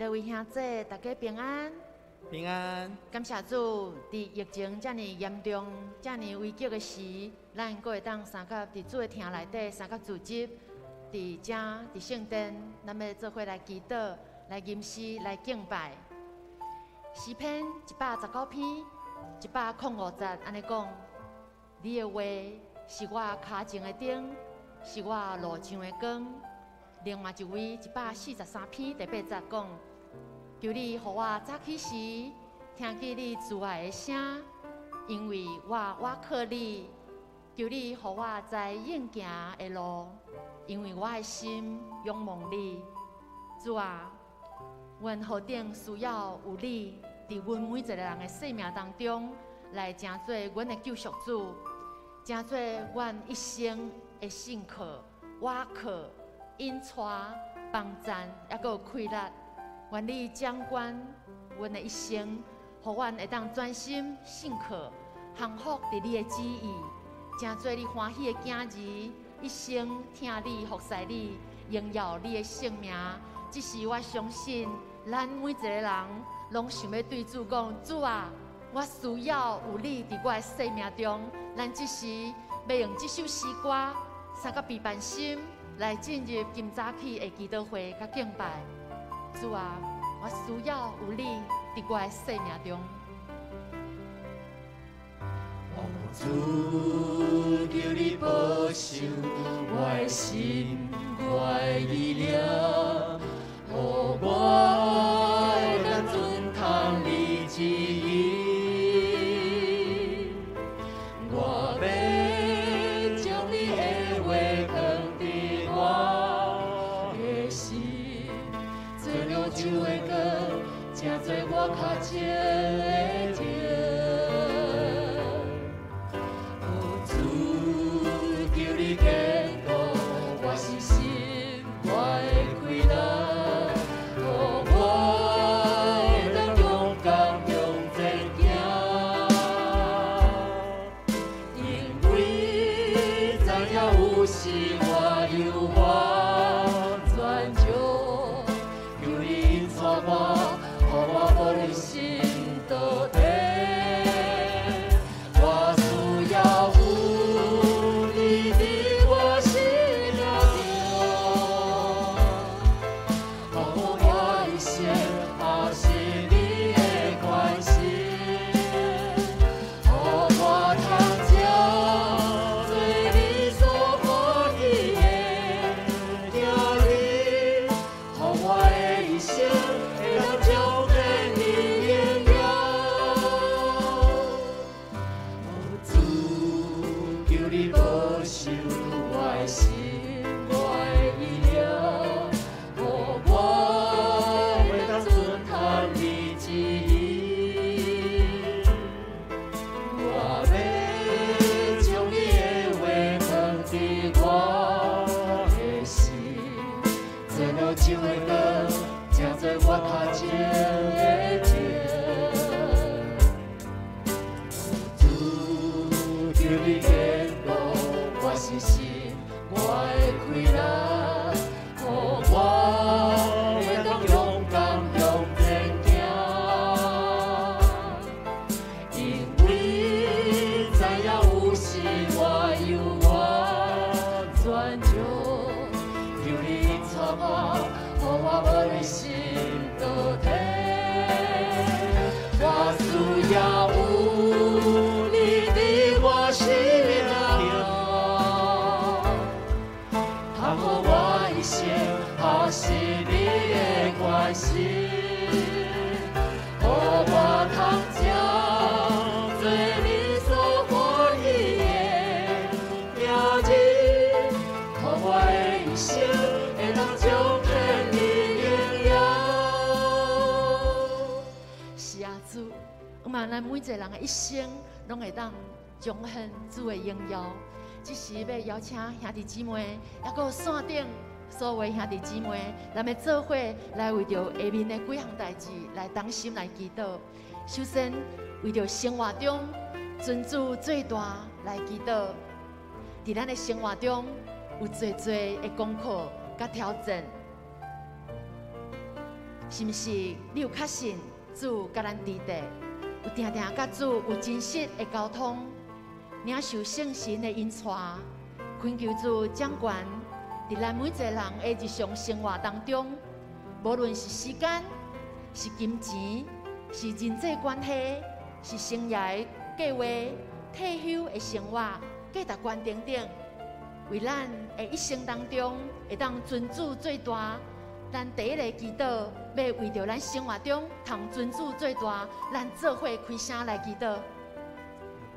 各位兄姐，大家平安。平安。感谢主，伫疫情遮尔严重、遮尔危急的时，咱阁会当相甲伫主的厅内底相甲组织，伫遮伫圣殿，咱要做伙来祈祷、来吟诗、来敬拜。诗篇119篇105节安尼讲：你的话是我脚前的灯，是我路上的光。另外一位143篇第8节讲：求你，互我早起时听见你慈爱的声，因为我靠你。求你，互我在应行的路，因为我的心仰望你。主啊，阮何等需要有你，伫阮每一个人的生命当中，来成做阮的救赎主，成做阮一生的信靠、倚靠、引带、帮赞，还阁有快乐。愿你掌管阮的一生，互阮会当专心信靠、降服伫你的旨意，成做你欢喜的囝儿，一生听你、服侍你，荣耀你的圣名。这是我相信，咱每一个人拢想要对主讲：主啊，我需要有你伫我的生命中。咱这时要用这首诗歌，三个备办心，来进入今早起的祈祷会甲敬拜。主啊，我需要有你伫我的生命中。主，求你保守我的心，我的力量，互我会当遵行你旨意。我要将你的话放伫我的心，做了酒的歌，成做我脚前的灯。咱每一个人的一生，拢会当彰显主的荣耀。这时要邀请兄弟姊妹，还有线顶所有兄弟姊妹，咱们做伙来为着下面的几项代志来同心来祈祷。首先，为着生活中尊主最大来祈祷。伫咱的生活中有最多的功课甲挑战，是毋是你有确信主甲咱伫地，有定定甲主有真实的沟通，领受圣神的引带，恳求主掌权伫咱每一个人的日常生活当中，无论是时间、是金钱、是人际关系、是生涯的计划、退休的生活、价值观等等，为咱的一生当中会当尊主最大。咱第一个祈祷，要为着咱生活中通尊主最大，咱做伙开声来祈祷。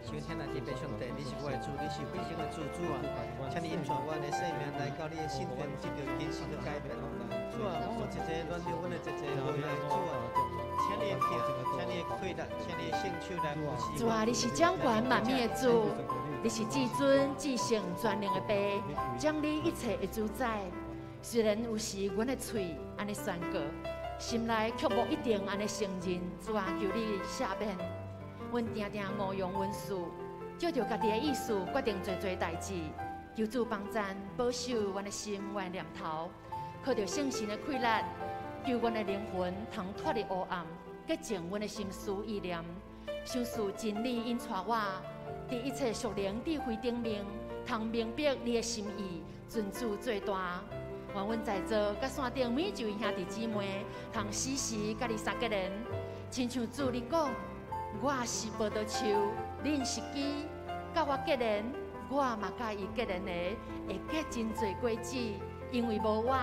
求天来天父上帝，你是我的主，你是永生的主啊！请你引传我的生命来到你的身边，接着今生的改变。主啊，我一个暖着阮的一个无样主啊，请你的听，请你的快乐，请你的圣手来扶持。主啊，你是掌权万面的主，你是至尊至圣全能的爸，将你一切的主宰。虽然有时阮的嘴安尼宣告，心内却无一定安尼承认。主啊，求你赦免。阮定定误用文字，照着家己的意思决定做代志。求主帮咱保守阮的心、阮的念头，靠着圣神的快乐，救阮的灵魂通脱离黑暗，洁净阮的心思意念，受事真理引带我，伫一切属灵智慧顶面，通明白你的心意，尊主最大。愿阮在座甲线顶每一位兄弟姊妹，通时时甲你相结连，亲像主你讲，我是葡萄树，恁是枝，甲我结连，我嘛甲伊结连的，会结真侪果子。因为无我，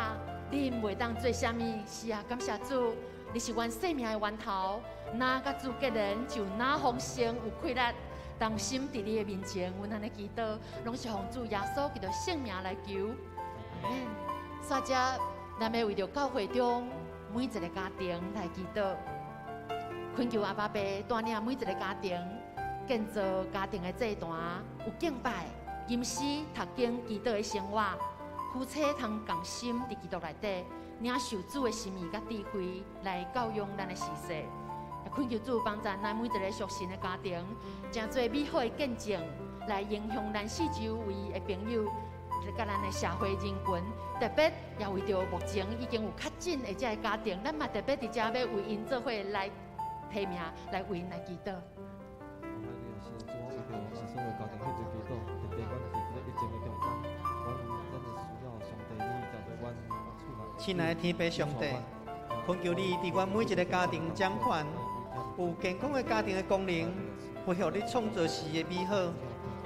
恁袂当做啥物。是啊，感谢主，你是阮生命的源头。哪甲主结连，就哪丰盛有快乐。当心伫你的面前，阮安尼祈祷，拢是奉主耶稣基督圣名来求。阿免。煞只，咱要为着教会中每一个家庭来祈祷，恳求阿爸爸带领每一个家庭，建造家庭的祭坛，有敬拜、吟诗、读经、祈祷的生活，夫妻通共心伫基督内底，领受主的心意甲智慧来教养咱的事实。也恳求主帮助咱每一个属神的家庭，真侪美好的见证，来影响咱四周围的朋友。甲咱的社会人群，特别也为着目前已经有较近的这个家庭，咱嘛特别伫遮要为因做伙来提名，来为因来祈祷。亲爱的天父上帝，恳求你伫阮每一个家庭掌权，有健康的家庭的功能，配合你创造时的美好。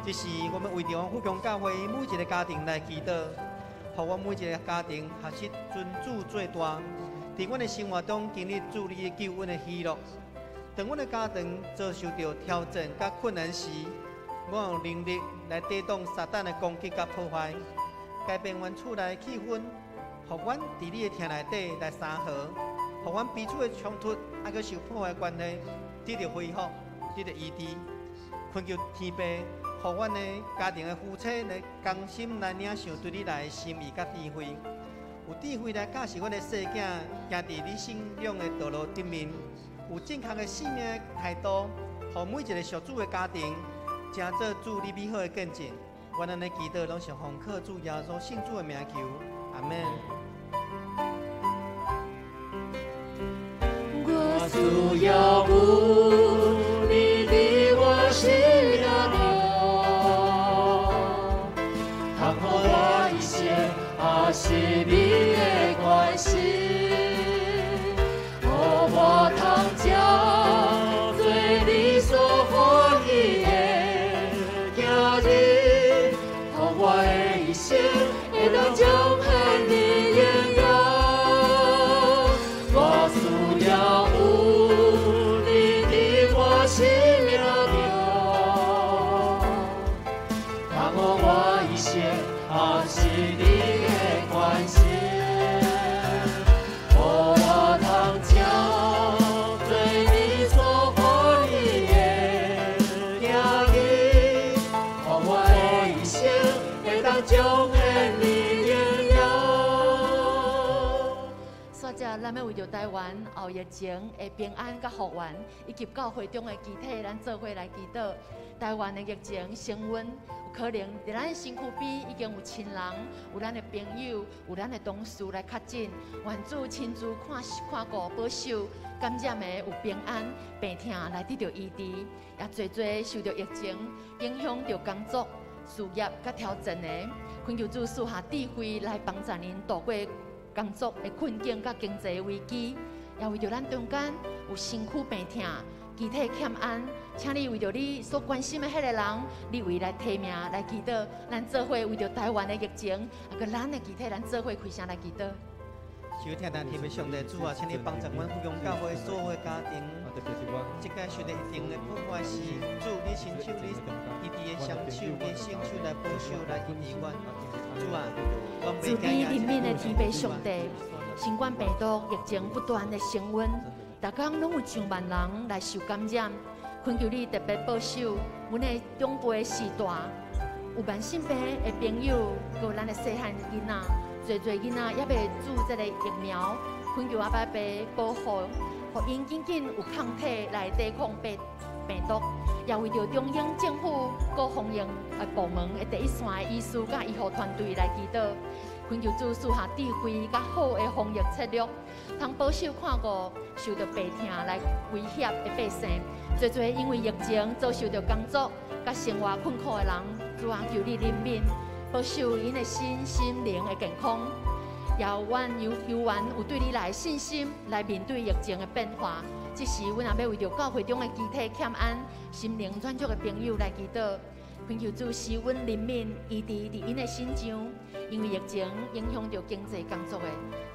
这是我们为着富强教会每一个家庭来祈祷，让我每一个家庭学习尊主最大，在阮的生活中经历主你的救恩的喜乐。当阮的家庭遭受到挑战甲困难时，我有能力来抵挡撒旦的攻击甲破坏，改变阮厝内的气氛，让阮伫你的厅内底来三合，让阮彼此的冲突还佮受破坏的关系得到恢复，得到医治。恳求天父。互阮的家庭的夫妻来甘心来领受对你来的心意甲智慧，有智慧来教示阮的细囝行伫你信仰的道路顶面，有正确的生命的态度，互每一个属主的家庭，成做主你美好的见证。阮安尼祈祷，拢是奉靠主耶稣圣主的名求，阿门。我主要不你离我心了。是你的关系，我通将最理所欢喜的行日，我的一生会当将恨你艳阳。我需要有你者咱要为着台湾后疫情的平安甲复原，以及教会中的集体，咱做伙来祈祷。台湾的疫情升温，有可能伫咱的身躯边已经有亲人、有咱的朋友、有咱的同事来确诊，愿主亲自看顾保守，感染的有平安、病痛来得到医治，也侪侪受到疫情影响到工作、事业甲挑战的，恳求主赐下智慧来帮助您度过工作的困境甲经济危机，也为着咱中间有身躯病痛、肢体欠安，请你为着你所关心的迄个人，你为来提名来祈祷，咱做伙为着台湾的疫情，啊个咱的肢体，咱做伙开声来祈祷。求听咱天父上帝主啊，请你帮助阮福永教会所有的家庭，即个受到一定的破坏时，主你伸手，你伊的双手，你伸手来保守来医治阮。主啊，主你人民的天父上帝，新冠病毒疫情不断的升温，逐天拢有上万人来受感染，恳求你特别保守阮的长辈世代，有慢性病的朋友，佮咱的细汉囡仔。侪囡仔也未注这个疫苗，恳求阿爸爸保护，互因紧紧有抗体来抵抗病毒，也为着中央政府各防疫部门的第一线的医师甲医护团队来祈祷，恳求主赐下智慧甲好的防疫策略，通保守看顾受到病痛来威胁的百姓，侪因为疫情遭受到工作甲生活困苦的人，主啊求你怜悯。保守因的身心灵的健康，也有对你来的信心来面对疫情的变化。这时，阮也要为着教会中的肢体欠安、心灵软弱的朋友来祈祷，恳求主施阮怜悯，医治伫因的心上，因为疫情影响到经济工作的，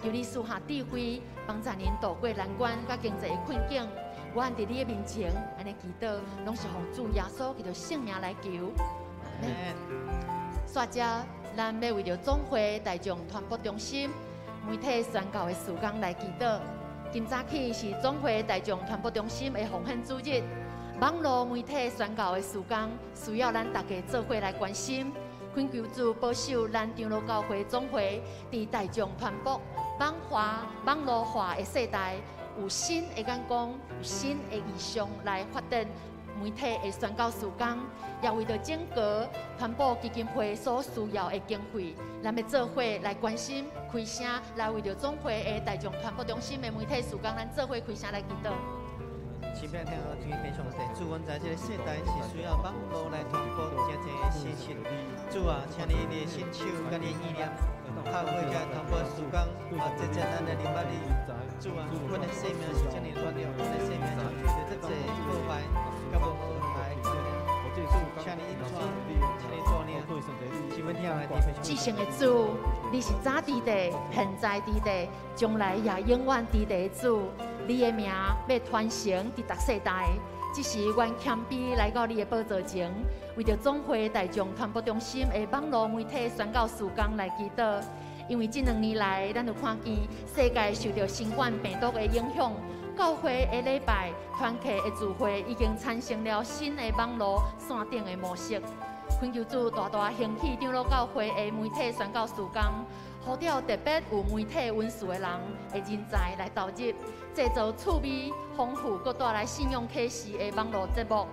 求你赐下智慧，帮助您度过难关甲经济的困境。阮伫你的面前安尼祈祷，拢是奉主耶稣基督圣名来求。煞者，咱要为着总会大众传播中心媒体宣告的时间来祈祷。今早起是总会大众传播中心的奉献主日，网络媒体宣告的时间，需要咱大家做伙来关心。恳求主保守咱长老教会总会伫大众传播网络化的世代，有新的眼光、有新的意向来发展媒体的宣告时间，也为着整个传播基金会所需要的经费，咱要做伙来关心、开声，来为着总会的大众传播中心的媒体时间，咱做伙开声来祈祷。前面听到天父上帝，主，阮在这个世代是需要网络来传播真正的信息。主啊，请你的伸手甲你的意念，透过这传播时间，真正咱来明白你。主啊，阮的生命是这么软弱，阮的生命是遇到这济破坏，甲无好来可能。主，请你引导，请你带领。前面听到天父至圣的主，你是早伫地、现在伫地、将来也永远伫地的主。你的名要传承伫逐世代，只是阮谦卑来到你的宝座前，为着总会大众传播中心的网络媒体宣告时间来祈祷。因为这2年来，咱就看见世界受到新冠病毒的影响，教会的礼拜、团契的聚会已经产生了新的网络线顶的模式。恳求主大大兴起长老教会的媒体宣告时间，呼召特别有媒体温书的人的人才来投入，制造趣味、丰富、佮带来信用启示的网络节目。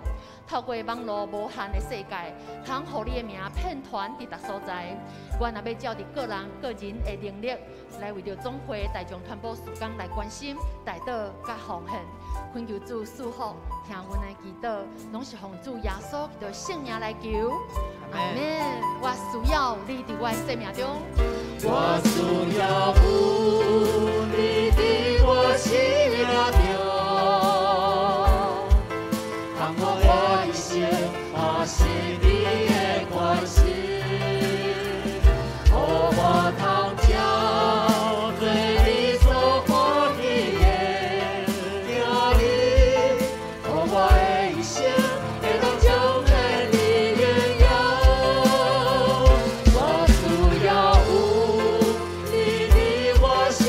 透过网络无限的世界，通互你的名遍传伫逐所在。阮也要照着个人的能力，来为着总会大众传播时间来关心、带导甲奉献。恳求主赐福，听阮的祈祷，拢是奉主耶稣基督圣名来求。阿门。我需要你伫我的生命中，我需要有你伫我生命中。我一生也是你的关心，予我通照对你所欢喜的叫你，予我的一生会当将对你荣耀。我需要有你伫我生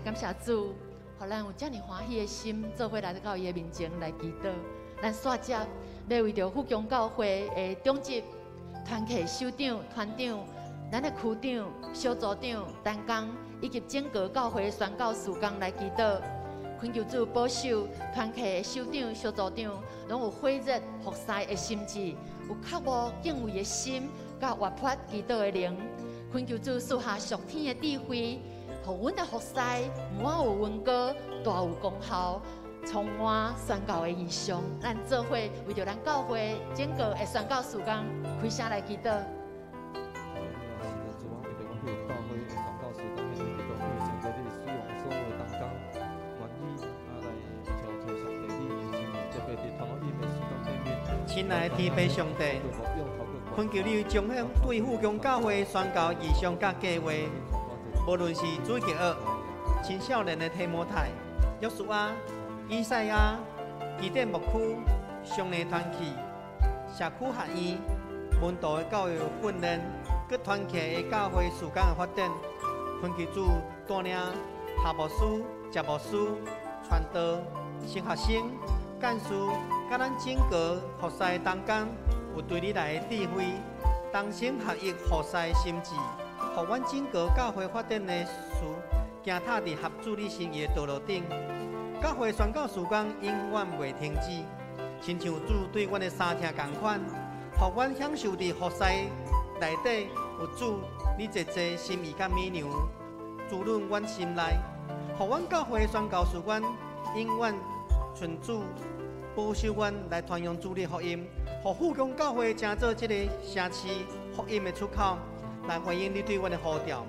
感谢主，互咱有遮尔欢喜的心，做伙来到伊的面前来祈祷。咱煞接要为着富强教会的总职、团契首长、团长、咱的区长、小组长、单工以及整个教会的宣教事工来祈祷。恳求主保守团契的首长、小组长，拢有火热服侍的心志，有刻无敬畏的心，甲活泼祈祷的灵。恳求主赐下属天的智慧，互阮的服侍满有温高，大有功效，充满宣教的异象。咱做伙为着咱教会整个的宣教事工开声来祈祷。亲爱的天父上帝，恳求你彰显对富强教会宣教异象甲计划，无论是主基学、青少年的提摩太、约书亚、以赛亚、基甸牧区、乡内团契、社区学院、门徒的教育训练，佮团契的教会事工的发展，恳求主带领校牧师、节牧师、传道、神学生、干事。甲咱整个服侍的同工有对你来的智慧，同心合一服侍的心志，互阮整个教会发展的事行踏伫合主你心意的道路顶。教会宣教事工永远袂停止，亲像主对阮的三听同款，互阮享受伫服侍内底有主你一切心意甲美良滋润阮心内，互阮教会宣教事工永远顺主。保守阮来传扬主的福音，互富强教会成做这个城市福音的出口，来回应你对阮的呼召。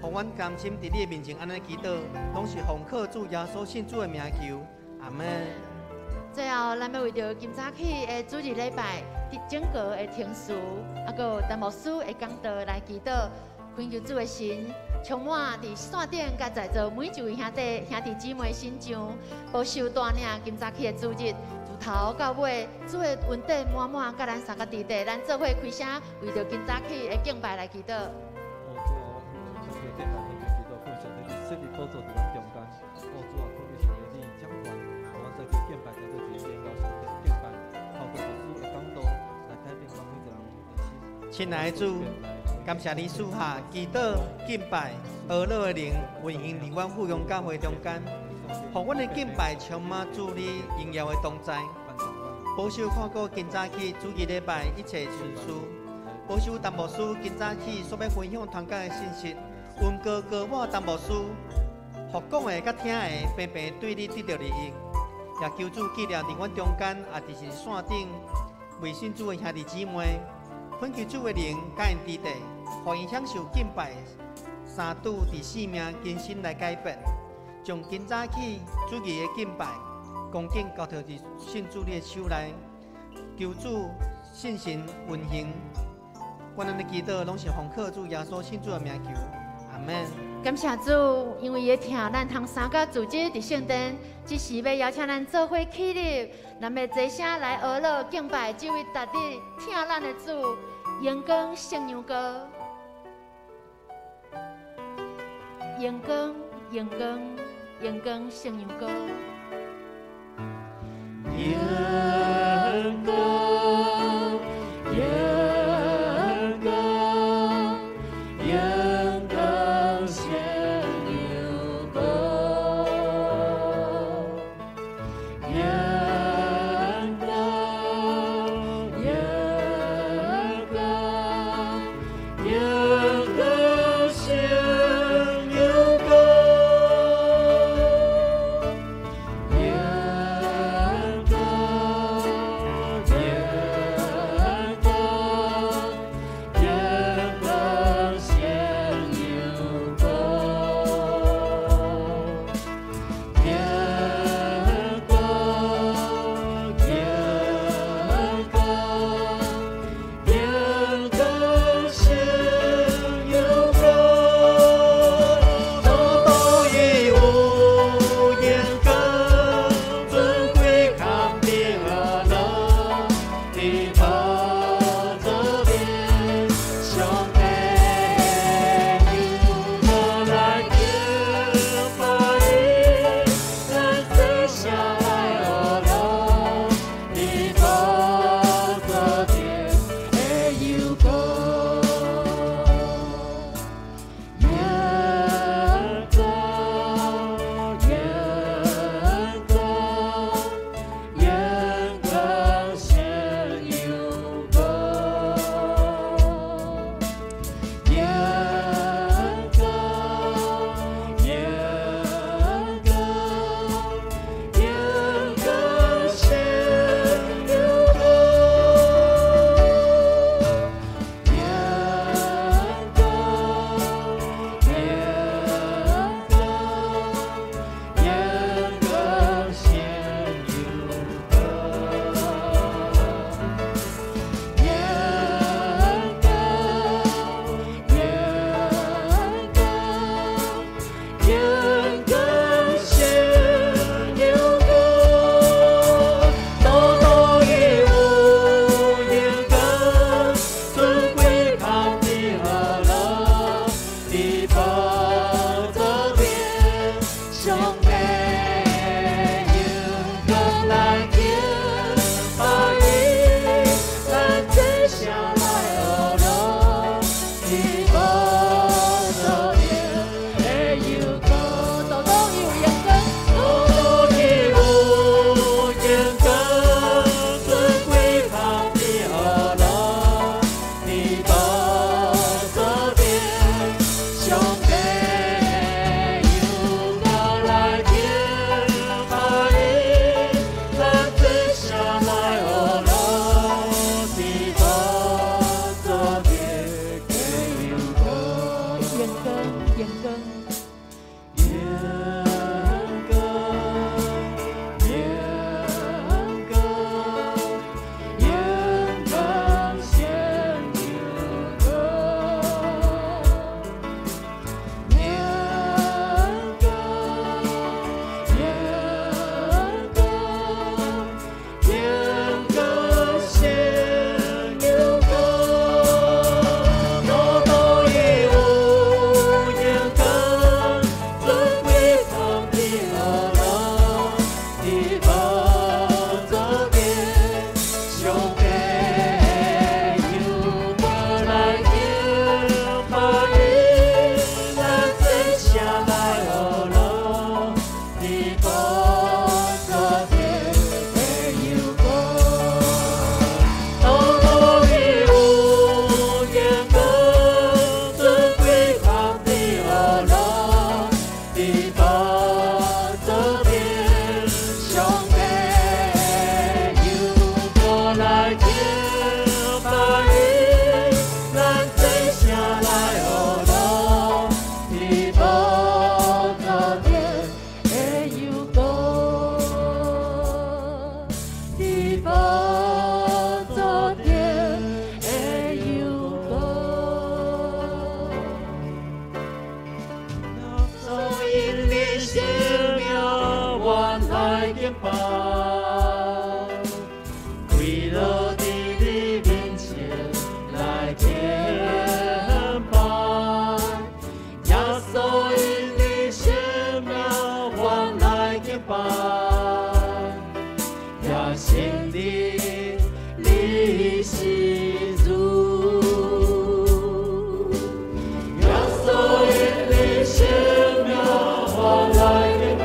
互阮甘心伫你的面前安尼祈祷，拢是奉靠主耶稣信主的名求，阿门。最后，咱要为着今早起的主日礼拜，整个的听书，个陈牧师的讲道来祈祷，恳求主的神充满伫线顶，甲在座每一位兄弟姊妹心上，保守带领今早起的主日。头到尾，主的恩典满满，甲咱三个弟弟，咱做伙开声，为着今早起的敬拜来祈祷。亲爱的主，感谢你赐下祈祷、敬拜、娱乐的灵，运行伫阮富强教会中间。互阮的敬拜充满主你荣耀的同在，保守看顾今早起主日礼拜一切顺遂，保守陈牧师今早起所要分享团结的信息，温哥高我陈牧师，互讲的甲听的平平对你得到利益，也求主纪念伫阮中间，也就是线顶未信主的兄弟姊妹，恳求主的灵甲因支持，互因享受敬拜三度伫生命更新来改变。从今早起主日的敬拜，恭敬交托伫信主你的手内，求主信心运行。阮咱的祈祷拢是奉靠主耶稣信主的名求，阿门。感谢主，因为伊听咱通三个组织伫圣殿，即时要邀请咱做伙起立，咱要齐声来学乐敬拜这位值得听咱的主，阳光圣牛歌，阳光，阳光。阳光圣牛歌，阳光，阳光，阳光圣牛歌，阳光，阳光，阳光圣牛歌。为了在你面前来敬拜，耶稣因你生命我来敬拜，也信你是主。耶稣因你生命我来敬拜。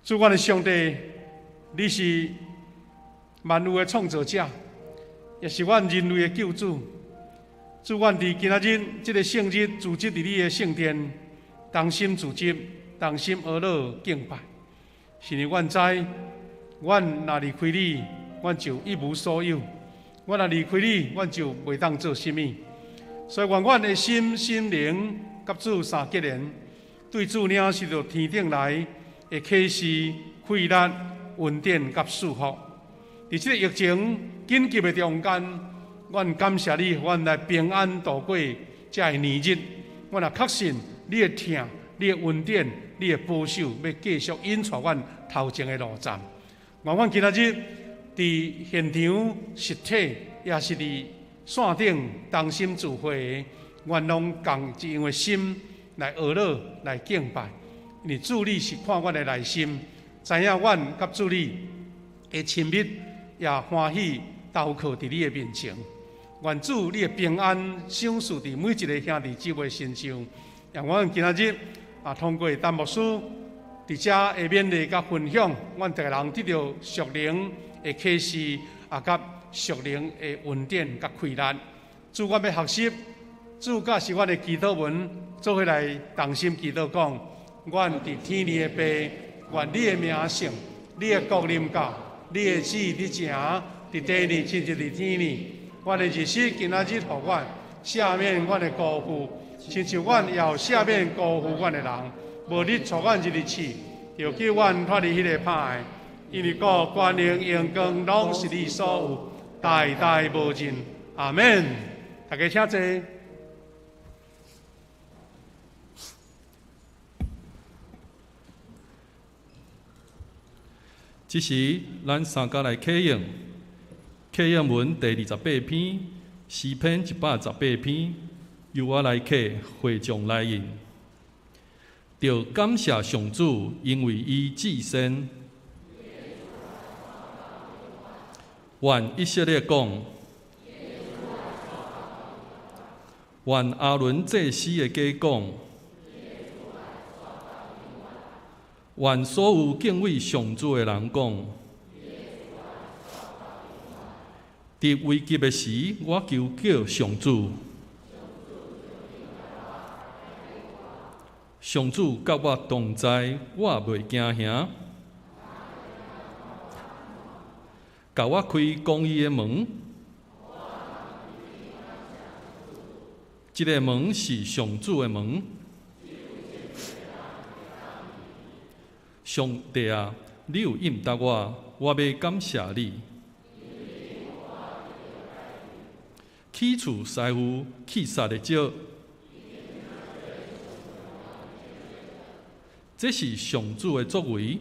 主，阮的上帝，你是万物的创造者，也是阮人类的救主。主，阮伫今仔日这个圣日，组织伫你的圣殿，同心组织，同心而乐敬拜。是因阮知，阮若离开你，阮就一无所有；阮若离开你，阮就袂当做甚物。所以愿阮的心、心灵，甲主三结连，对主领受到天顶来的启示、快乐、稳定甲祝福。伫这个疫情紧急的中间，阮感谢你，阮来平安度过这个年日。阮也确信你的疼、你的稳定、你的保守，要继续引带阮头前的路站。愿阮今仔日伫现场实体，也是伫线顶同心聚会，愿拢共一样的心来学乐、来敬拜。因为主你是看阮的内心，知影阮甲主你的亲密也欢喜投靠伫你的面前。愿主你的平安赏赐伫每一个兄弟姊妹身上。让阮今仔日通过陈牧师伫遮下勉励甲分享，阮逐个人得到属灵的启示，甲属灵的稳定甲快乐。主，阮要学习，主甲是阮的祈祷文，做伙来同心祈祷讲。阮伫天里的爸，愿你的名圣，你的国临到，你的旨意伫行，伫地里亲像伫天里。阮的日子今仔日，互阮赦免阮的辜负，亲像阮也有赦免辜负阮的人。无你带阮入日去，就叫阮脱离迄个歹的。因为国、权力、荣光，拢是你所有，代代无尽。阿门。大家请坐。这时，咱三家来启用，启用文第28篇，诗篇118篇，由我来启，会众来引。着感谢上主，因为伊至善。愿以色列讲，愿阿伦祭司的家讲。愿所有敬畏上主的人讲：伫危急的时，我求叫上主。上主甲我同在，我袂惊吓。甲我开公义的门，这个门是上主的门。上帝啊，你有应答我，我要感谢你。起厝师傅去杀的少，这是上主的作为，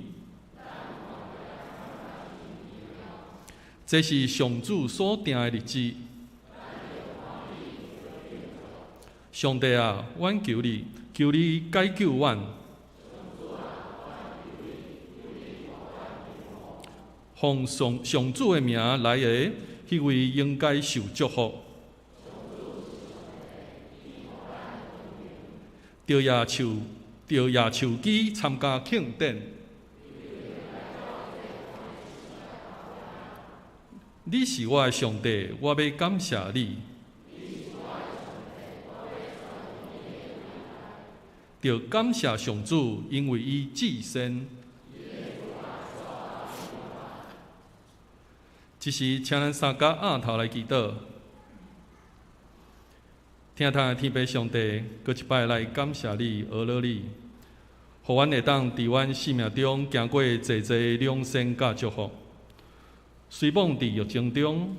这是上主所定的日子。上帝啊，阮求你，求你解救阮。奉上主的名来的，迄位应该受祝福。着野树基参加庆典。你是我的上帝，我要感谢你。着感谢上主，因为伊至善。这时，请咱三家仰头来祈祷，听他天父上帝，搁一摆来感谢你、阿乐你，互阮会当伫阮生命中行过济济良善甲祝福。虽望伫疫情中，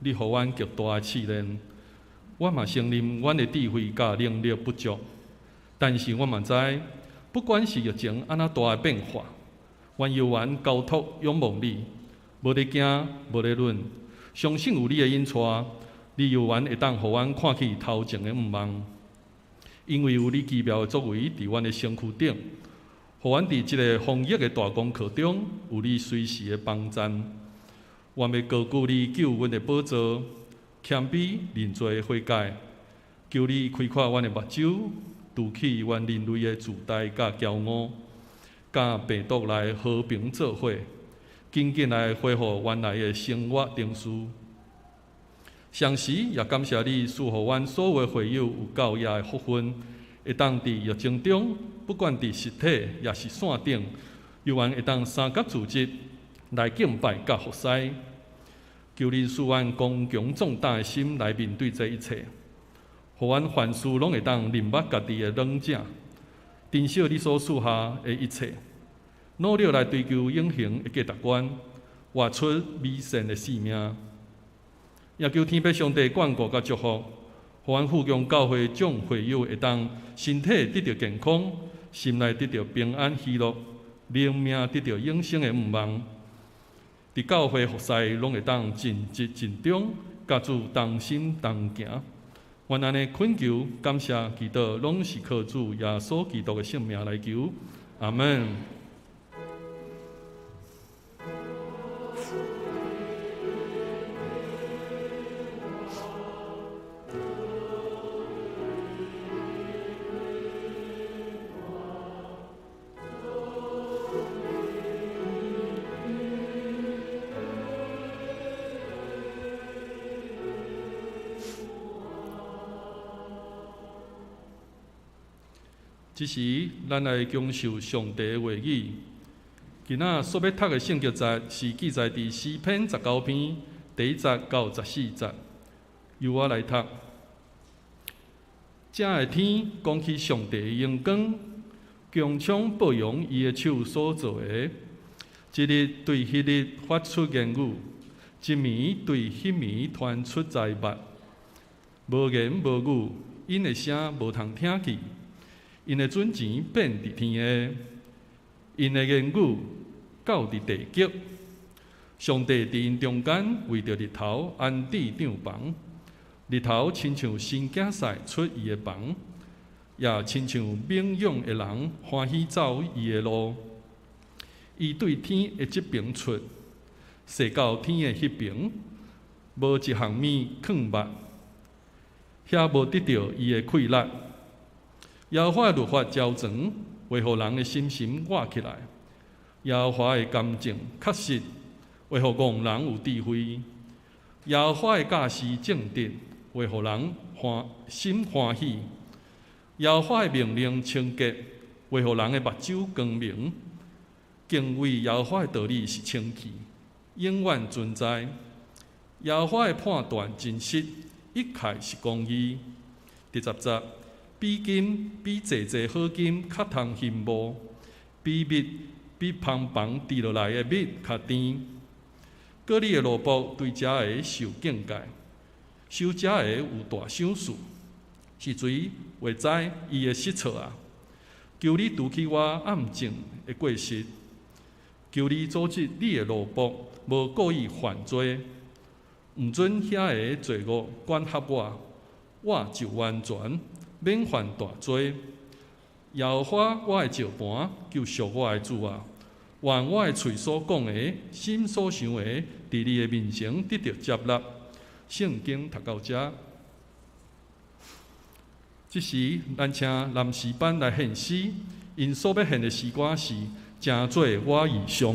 你互阮极大的试炼，我嘛承认阮的智慧甲能力不足，但是我嘛知，不管是疫情安怎大的变化，阮犹原交托仰望你，无咧惊，无咧论，相信有你的引带，你犹原会当互阮看起头前的毋望，因为有你奇妙的作为伫阮的身躯顶，互阮伫即个防疫的大功课中有你随时的帮衬。我要高举你救阮的宝座，谦卑认罪悔改，求你开阔阮的目睭，除去阮人类的自大甲骄傲，甲病毒来和平做伙，紧紧来恢复原来的生活定序。同时，也感谢你赐予阮所有的会友有教业的福分，会当伫疫情中，不管伫实体也是线顶，犹原会当三甲组织来敬拜甲服侍。求你赐阮刚强壮大的心来面对这一切，互阮凡事拢会当认捌家己的软弱，珍惜你所赐下的一切，努力来追求永恒的价值观，活出美善的生命。也求天父上帝眷顾甲祝福，互阮富强教会众会友会当身体得到健康，心内得到平安喜乐，灵命得到永生的毋望。伫教会服侍拢会当尽职尽忠，甲主同心同行。愿安尼恳求、感谢、祈祷，拢是靠主耶稣基督的圣名来求。阿门。这时，咱来恭受上帝的话语。今仔所要读的圣经节是记载伫诗篇19篇第1节到14节。由我来读。这个天讲起上帝的荣光，强抢保养伊的手所做的。一日对迄日发出言语，一暝对迄暝传出财物。无言无语，因的声无通听见。因的准钱变伫天的，因的言语到伫地极。上帝伫因中间为着日头安置帐房，日头亲像新囝婿出伊的房，也亲像冥勇的人欢喜走伊的路。伊对天的即边出，射到天的迄边，无一项物藏目，遐无得到伊的快乐。耶和华的律法照全，为互人的心活起来。耶和华的甘正确实，为互戆人有智慧。耶和华的教示正直，为互人心欢喜。耶和华的命令清洁，为互人的目睭光明。敬畏耶和华的道理是清气，永远存在。耶和华的判断真实，一切是公义。第10节。比金比济济好金较通欣慕，比蜜比芳芳滴落来的蜜较甜。过你的萝卜对遮个受敬戒，收遮个有大赏赐，是谁会知伊的失措啊？求你除去我暗静的过失，求你阻止你的萝卜无故意犯罪，毋准遐个罪恶管辖我就完全。免犯大罪，耶和华我的石盘，救赎我的主啊！愿我的嘴所讲的，心所想的，伫你的面前得到接纳。圣经读到这，这时咱请临时班来献诗，因所要献的诗歌是《正做我异象》。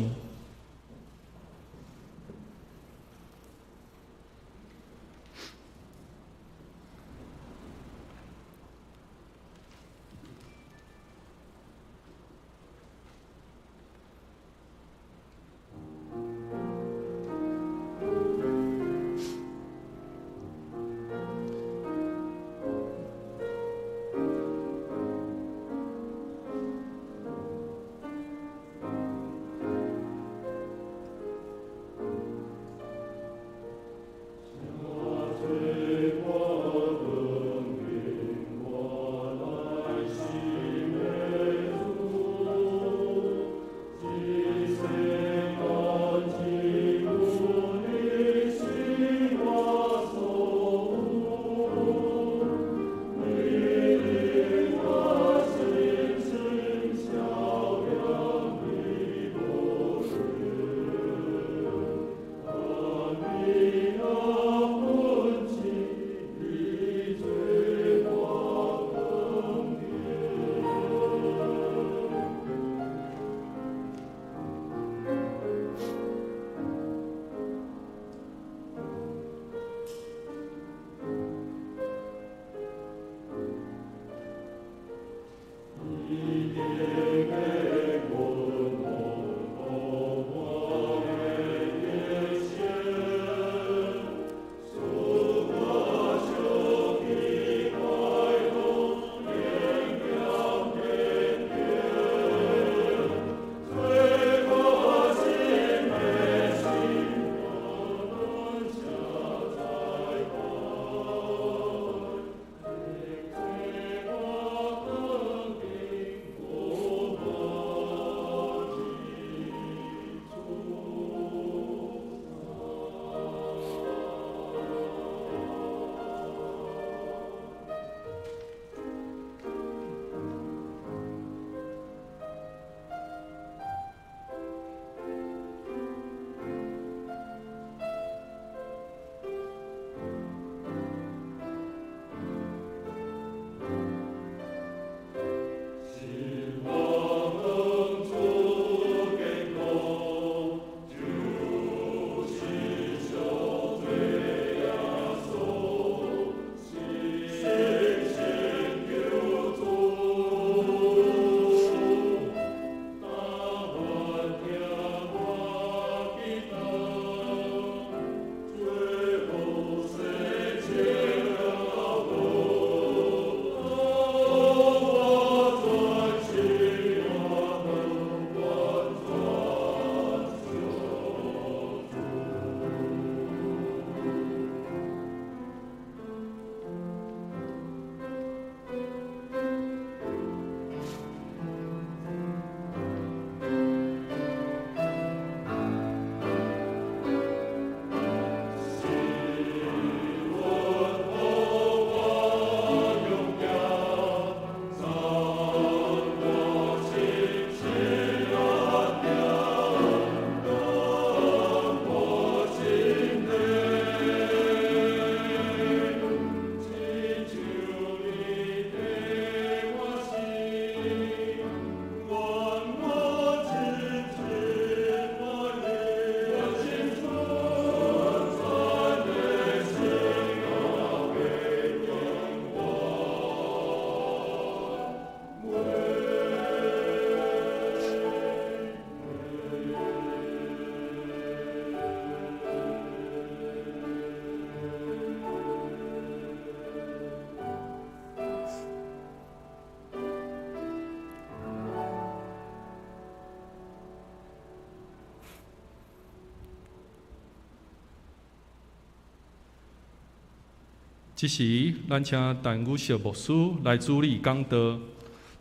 即时，咱请陈武孝牧师来主理讲道。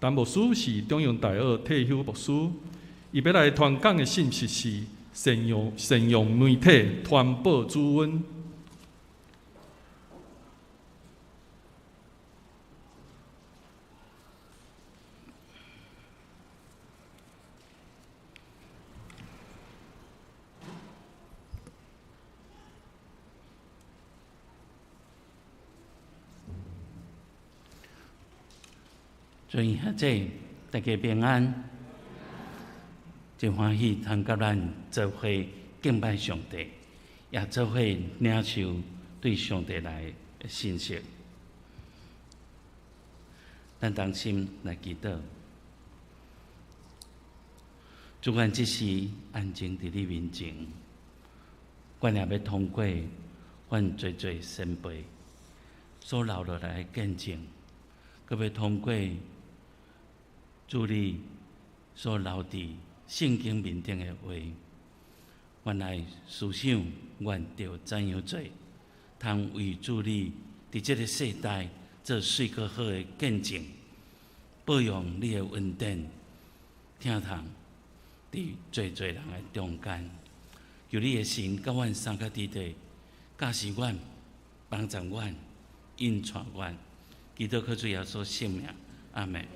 陈牧师是中央大学退休牧师，伊要来传讲的信息是善用媒体传播主恩。所以现在大家平安，真欢喜通甲咱做伙敬拜上帝，也做伙领受对上帝来的信息。咱同心来祈祷，主愿即时安静伫你面前，阮也要通过阮最最先辈所留落来的见证，佮要通过主你所留伫圣经面顶的话，原来思想愿着怎样做，通为主你伫这个世代做水果好的见证，保养你的恩典，听通伫最最人的中间，求你的神甲阮三个弟弟，教示阮，帮助阮，引带阮，祈祷靠主耶稣圣名，阿门。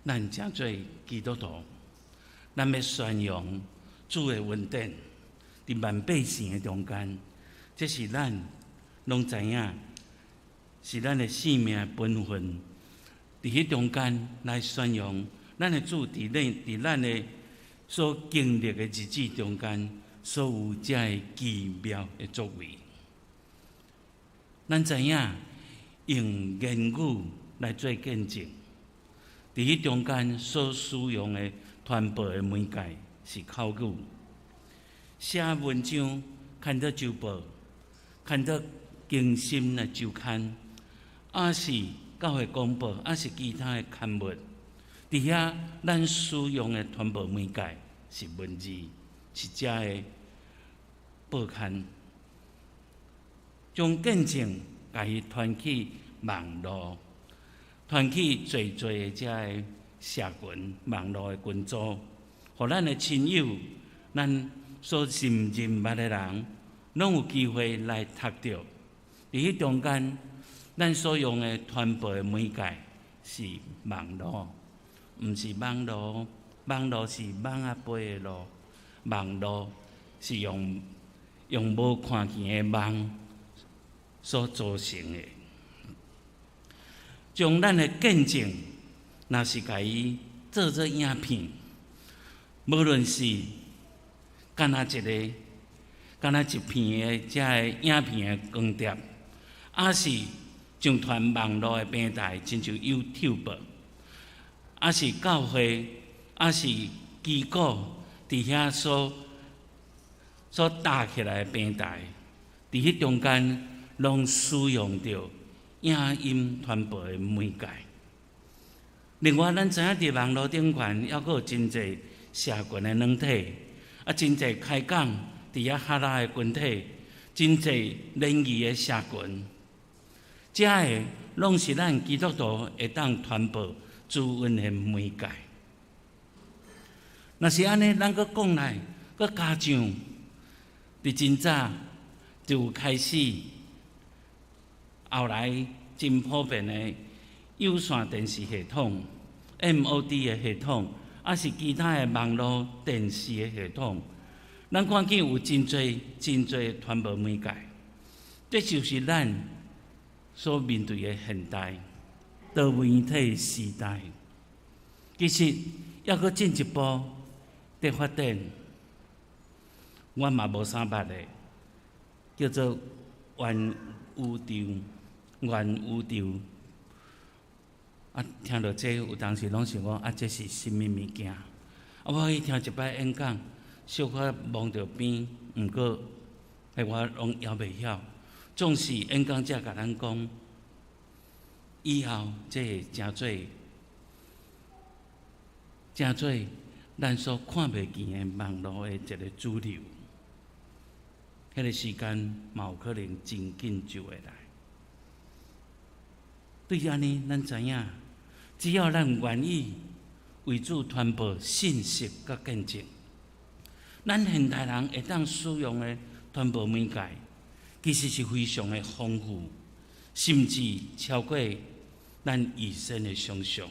咱正做基督徒，咱要宣扬主的恩典，伫万百姓的中间，这是咱拢知影，是咱的性命本分。伫迄中间来宣扬咱的主，伫咱的所经历的日子中间，所有遮的奇妙的作为。咱知影用言语来做见证。伫迄中间所使用的传播的媒介是口语，写文章看到周报，看到更新的周刊，也是教会公报，也是其他的刊物。伫遐咱使用的传播媒介是文字，是遮的报刊，将见证甲伊传去网络。传去侪的遮个社群、网络的群组，互咱的亲友、咱所认捌的人，拢有机会来读到。伫迄中间，咱所用的传播的媒介是网络，毋是网络。网络是网仔飞的路，网络是用无看见的网所组成的。将咱的见证，若是甲伊做做影片，无论是干那一片的遮个影片的光碟，也是上传网络的平台，亲像 YouTube， 也是教会，也是机构伫遐所搭起来的平台，伫迄中间拢使用着影音传播的媒介。另外，咱知影伫网络顶悬，还佫有真侪社群的软体，真侪开讲伫遐哈拉的群体，真侪联谊的社群，遮个拢是咱基督徒会当传播主恩的媒介。若是安尼，咱佫讲来，佫加上伫真早就开始。后来真普遍的有线电视系统、MOD 的系统，也是其他的网络电视的系统，咱看见有真侪传播媒介，这就是咱所面对的现代多媒体时代。其实要搁进一步的发展，我嘛无啥捌的，叫做元宇宙，听到这有当时拢想讲这是甚物物件？我去听一摆演讲，小可望着边，毋过我拢也袂晓。总是演讲者甲咱讲，以后这会真做成做咱所看袂见的网络的一个主流。迄个时间嘛有可能真紧就会来。对安尼，咱知影，只要咱愿意为主传播信息甲见证，咱现代人会当使用的传播媒介，其实是非常的丰富，甚至超过咱以前的想象。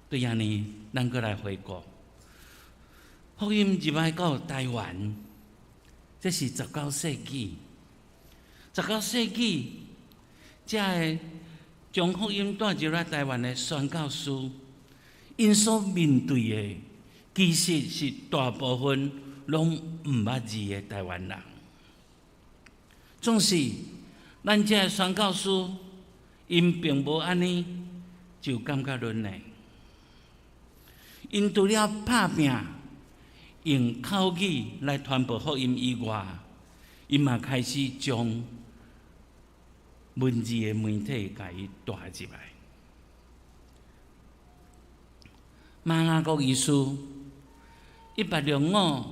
对安尼，咱搁来回顾，福音入来到台湾，这是19世纪。19世纪，才会将福音带入来台湾的宣教师，因所面对的，其实是大部分拢毋捌字的台湾人。总是，咱这个宣教师，因并无安尼就感觉软嘞。因除了拍拼用口语来传播福音以外，因嘛开始将文字的媒体甲伊带入来。马雅各医师1805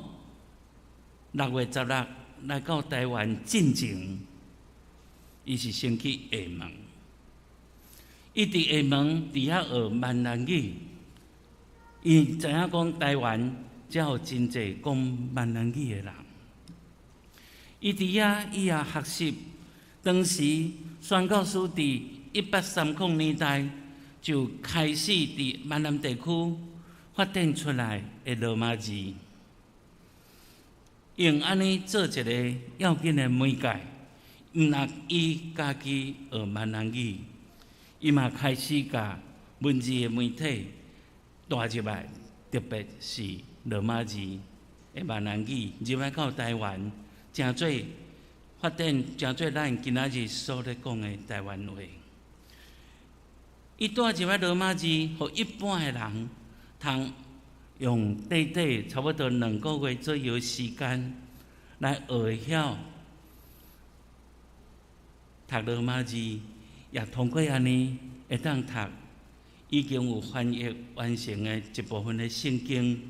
6月16来到台湾进前，伊是先去厦门，伊伫厦门伫遐学闽南语。伊知影讲台湾才有真侪讲闽南语的人，伊伫遐伊也学习。当时宣教师伫1830年代就开始伫闽南地区发展出来的罗马字，用安尼做一个要紧的媒介。毋但伊家己学闽南语，伊嘛开始甲文字的媒体带入来，特别是罗马字的闽南语入来到台湾，诚做发展，诚做咱今仔日所咧讲的台湾话。伊带入来罗马字，互一般的人通用短短差不多2个月左右时间来学会晓读罗马字，也通过安尼会当读。已经有翻译完成的一部分的圣经，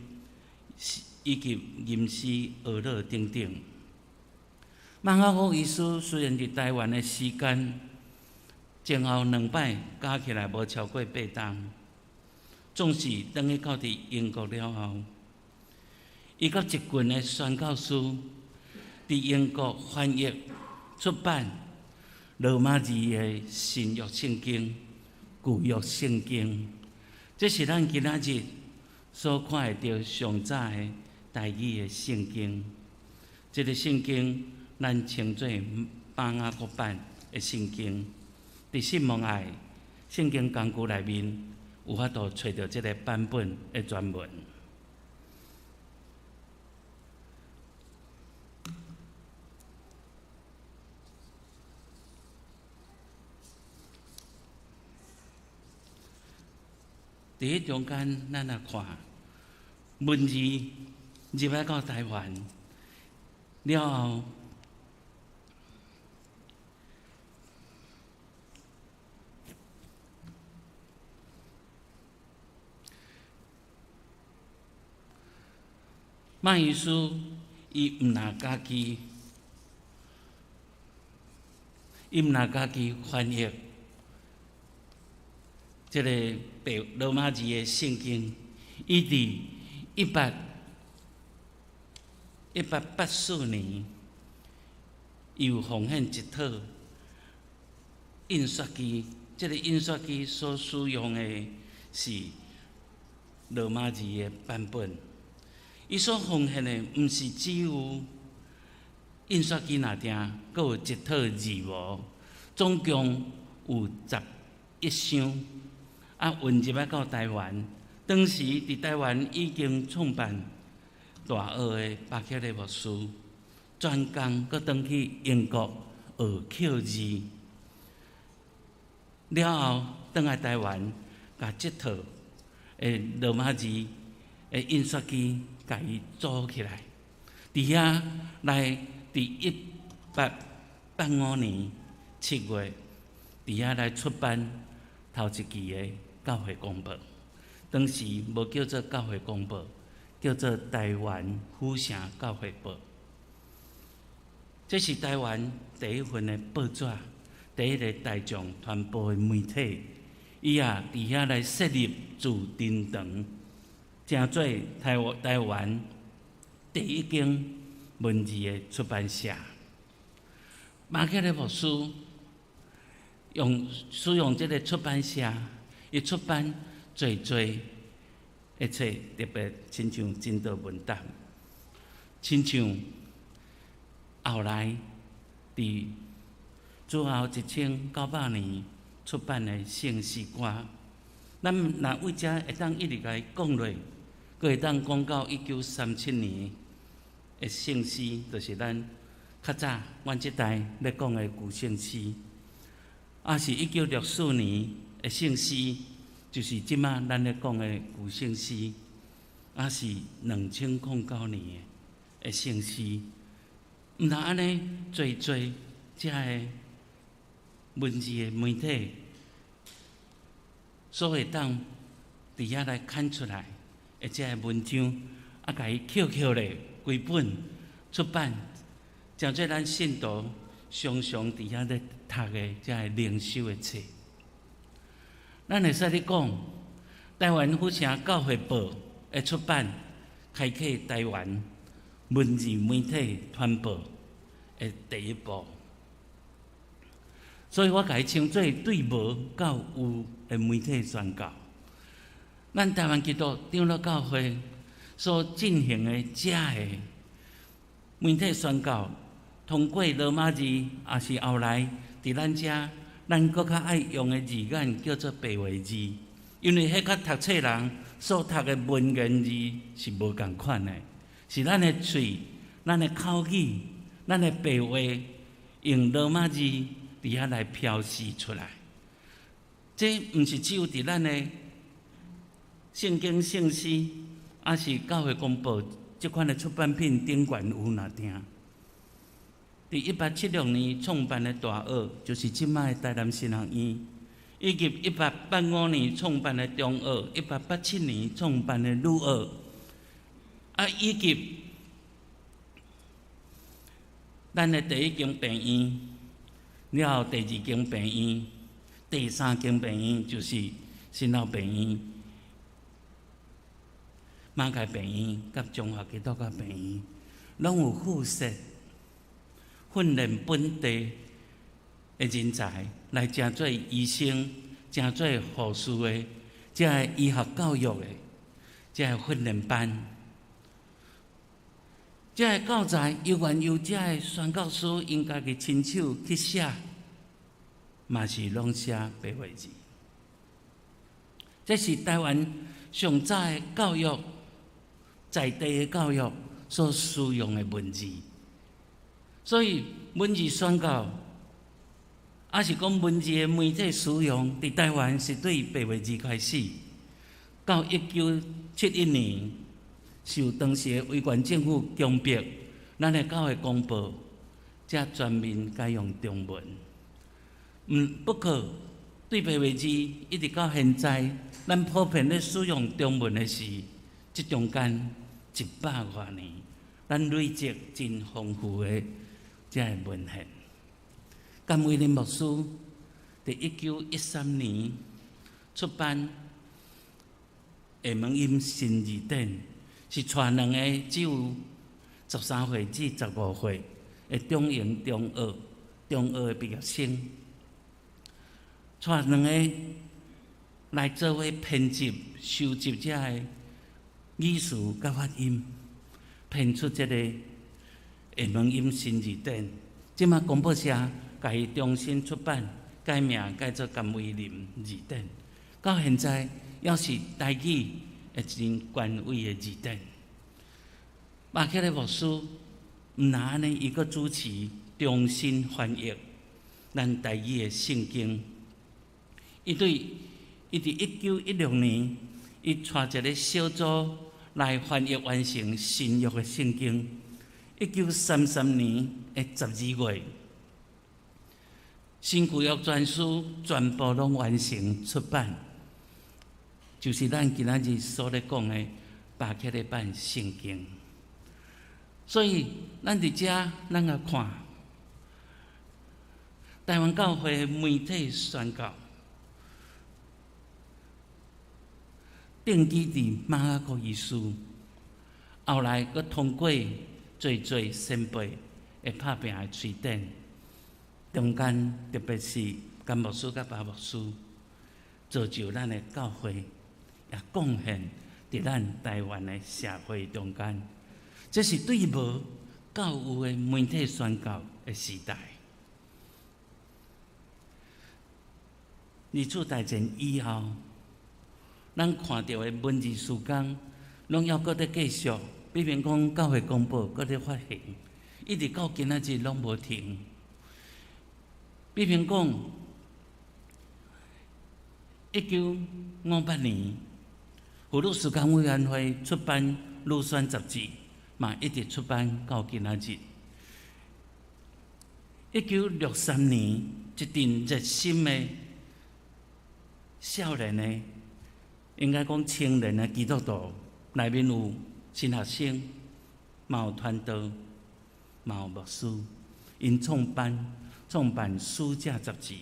以及吟诗学乐等等。马雅各医师虽然伫台湾的时间前后2摆加起来无超过8天，总是等于到伫英国了后，伊甲一群的宣教师伫英国翻译出版罗马字的新约圣经。旧约圣经，这是咱今仔日所看会到上早的台语的圣经。这个圣经咱称作马雅各版的圣经。伫信望爱圣经工具内面，有法度找到这个版本的全文。伫迄中间，咱来看文字入来到台湾了后，马医师伊毋若家己翻译这个白罗马字的圣经，伊伫1884年，伊有奉献一套印刷机。这个印刷机所使用的是罗马字的版本。伊所奉献的，毋是只有印刷机那定，阁有一套字幕，总共有11箱。运入来到台湾，当时伫台湾已经创办大学的巴克利牧师，专工阁转去英国学刻字，了后转来台湾，甲这套罗马字的印刷机甲伊组起来，伫遐来伫1885年7月，伫遐来出版头一期的教会公报，当时无叫做教会公报，叫做台湾府城教会报。这是台湾第一份的报纸，第一个大众传播的媒体。伊也伫遐来设立驻珍堂，成做台湾第一间文字的出版社。马克的牧师使用这个出版社，伊出版最的册，特别亲像《真道文档》，亲像后来伫主后1900年出版的圣诗歌。咱若为遮会当一直来讲落，佫会当讲到1937年的圣诗，就是咱较早阮即代咧讲的旧圣诗，是1964年的圣诗，就是即马咱咧讲的旧圣诗，是2009年的圣诗。毋通安尼做遮个文字的媒体，所会当伫遐来刊出来，而且文章甲伊扣咧规本出版，诚做咱信徒常常伫遐咧读的遮个灵修的册。咱会使咧讲，台湾府城教会报的出版，开启台湾文字媒体传播的第一步。所以我甲伊称作对无到有的媒体宣教。咱台湾基督长老教会所进行的遮个媒体宣教，通过罗马字，也是后来伫咱遮，咱搁较爱用的字眼叫做白话字，因为迄甲读册人所读的文言字是无共款的，是咱的嘴、咱的口语、咱的白话用罗马字伫遐来标示出来。这毋是只有伫咱的圣经圣诗，也是教会公报即款的出版品顶悬有若听。伫1876年创办的大学，就是即摆的台南神学院，以及1885年创办的中学，1887年创办的女学，以及咱的第一间病院，了后第二间病院，第三间病院就是新老病院、马偕病院、甲中华基督教病院，拢有附设训练本地的人才，来成做医生、成做护士的，这个医学教育的，这个训练班。这个教材有缘由这个宣教师因家己亲手去写，嘛是拢写白话字。这是台湾上早的教育，在地的教育所使用的文字。所以文字宣教，也是讲文字的媒体使用，伫台湾是对白话字开始，到1971年。受当时的威权政府强迫，咱的教会公报才全面改用中文。不过对白话字一直到现在，咱普遍咧使用中文的是，即中间100多年，咱累积真丰富的这个文献。甘威廉牧师伫1913年出版《下门音新字典》。是带2个只有13岁至15岁的中营中学的毕业生，带2个来做伙编辑、收集这个语词甲发音，编出这个下门音新字典。即马公报社甲伊重新出版，改名改做甘威廉字典。到现在要是台语。一真权威的字典，马克的牧师毋那安尼，伊阁主持重新翻译咱台语的圣经。伊伫1916年，伊带一个小组来翻译完成新约的圣经。1933年的12月，新旧约全书全部拢完成出版。就是咱今仔日所咧讲的巴克勒版圣经。所以咱伫遮，咱来看台湾教会的媒体宣告，定基伫马可哥医师，后来佫通过最先辈会拍拼的推展，中间特别是甘牧师甲巴牧师，造就咱的教会也贡献伫咱台湾的社会中间。这是对无教有的媒体宣告的时代。日出大战以后，咱看到的文字事工，拢要搁在继续。比如讲教会公报搁在发行，一直到今仔日拢无停。比如讲1958年，妇女事工委员会出版《女选》杂志。嘛，一直出版到今仔日。1963年，一群热心的少年的，应该讲青年的基督徒，内面有新学生，嘛有传道，嘛有牧师，因创办《书架》杂志，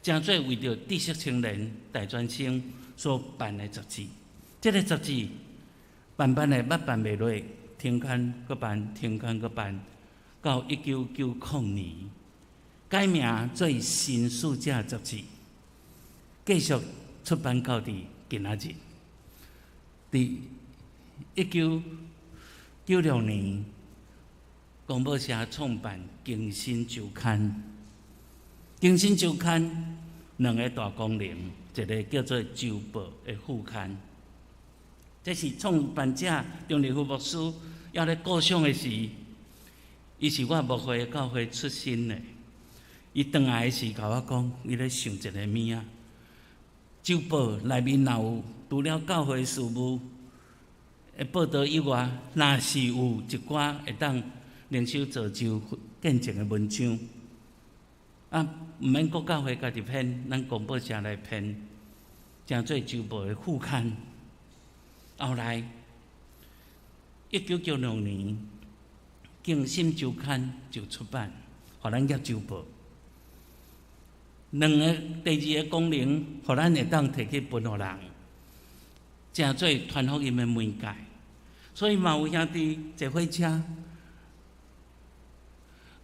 正做为着知识青年大专生所办的杂志。这个杂志办的捌办袂落。停刊搁办，停刊搁办，到1990年改名做《新书架》杂志，继续出版到伫今仔日。伫1996年，公报社创办《更新周刊》，《更新周刊》两个大功能，一个叫做周报的副刊。这是创办者张立夫牧师要咧故乡的时，伊是我牧会教会出身的。伊转来的时，甲我讲，伊咧想一个物仔，周报内面若有除了教会事务的报道以外，若是有一寡会当灵修造就见证的文章，毋免国教会家己编，咱公报社来编，成做周报的副刊。后来，1996年，《更新周刊》就出版，互咱业周报。两个第二个功能，互咱会当摕去分互人，成做传福音的媒介。所以嘛有兄弟坐火车，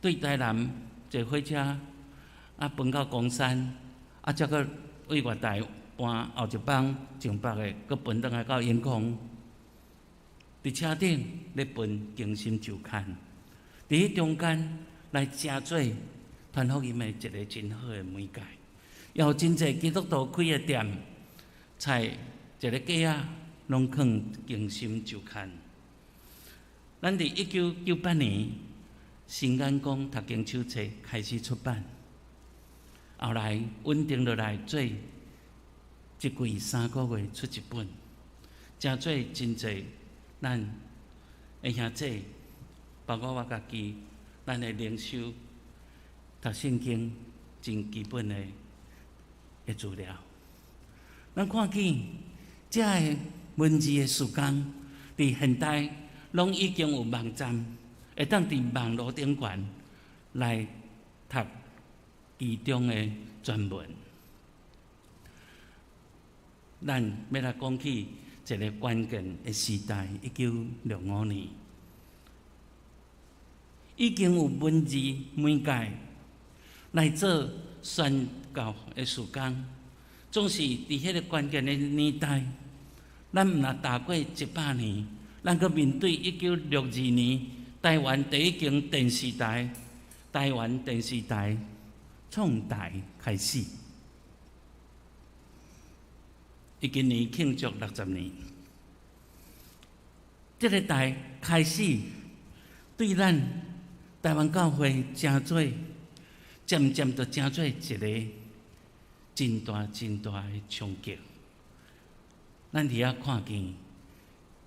对台南坐火车，奔到公山，则个为外台搬后一帮从北的，佮奔倒来到永康。伫车顶咧分《更新周刊》，伫迄中间来成做传福音的一个真好的媒介。也有真侪基督徒开的店，菜一个架仔拢放《更新周刊》。咱伫1998年，新眼光读经手册开始出版，后来稳定落来做。一季3个月出一本，真做真侪咱的兄弟，包括我家己，咱的灵修、读圣经真基本的资料。咱看见这个文字的事工，伫现代拢已经有网站，会当伫网络顶悬来读其中的全文。咱要来讲起一个关键的时代，1965年，已经有文字媒介来做宣教的事工。总是伫迄个关键的年代，咱毋若大过100年，咱阁面对1962年台湾第一间电视台——台湾电视台创台开始。伊今年庆祝60年，这个台开始对咱台湾教会真做，渐渐就真做一个真大的冲击。咱伫遐看见，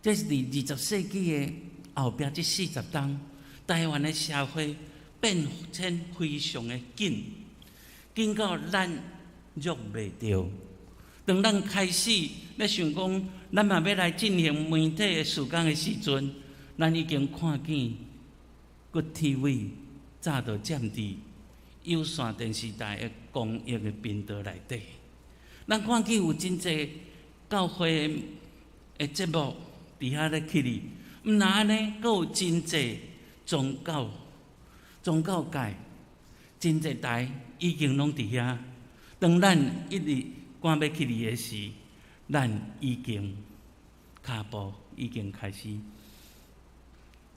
这是伫20世纪的后壁这40年，台湾的社会变迁非常的紧到咱捉袂到。当咱开始咧想讲，咱嘛要来进行媒体的时间的时阵，咱已经看见Good TV 早就占伫有线电视台的公益的频道内底。咱看见有真侪教会的节目伫遐咧起哩，毋那安尼，阁有真侪宗教界真侪台已经拢伫遐。当咱一直赶要起哩的时，咱已经骹步已经开始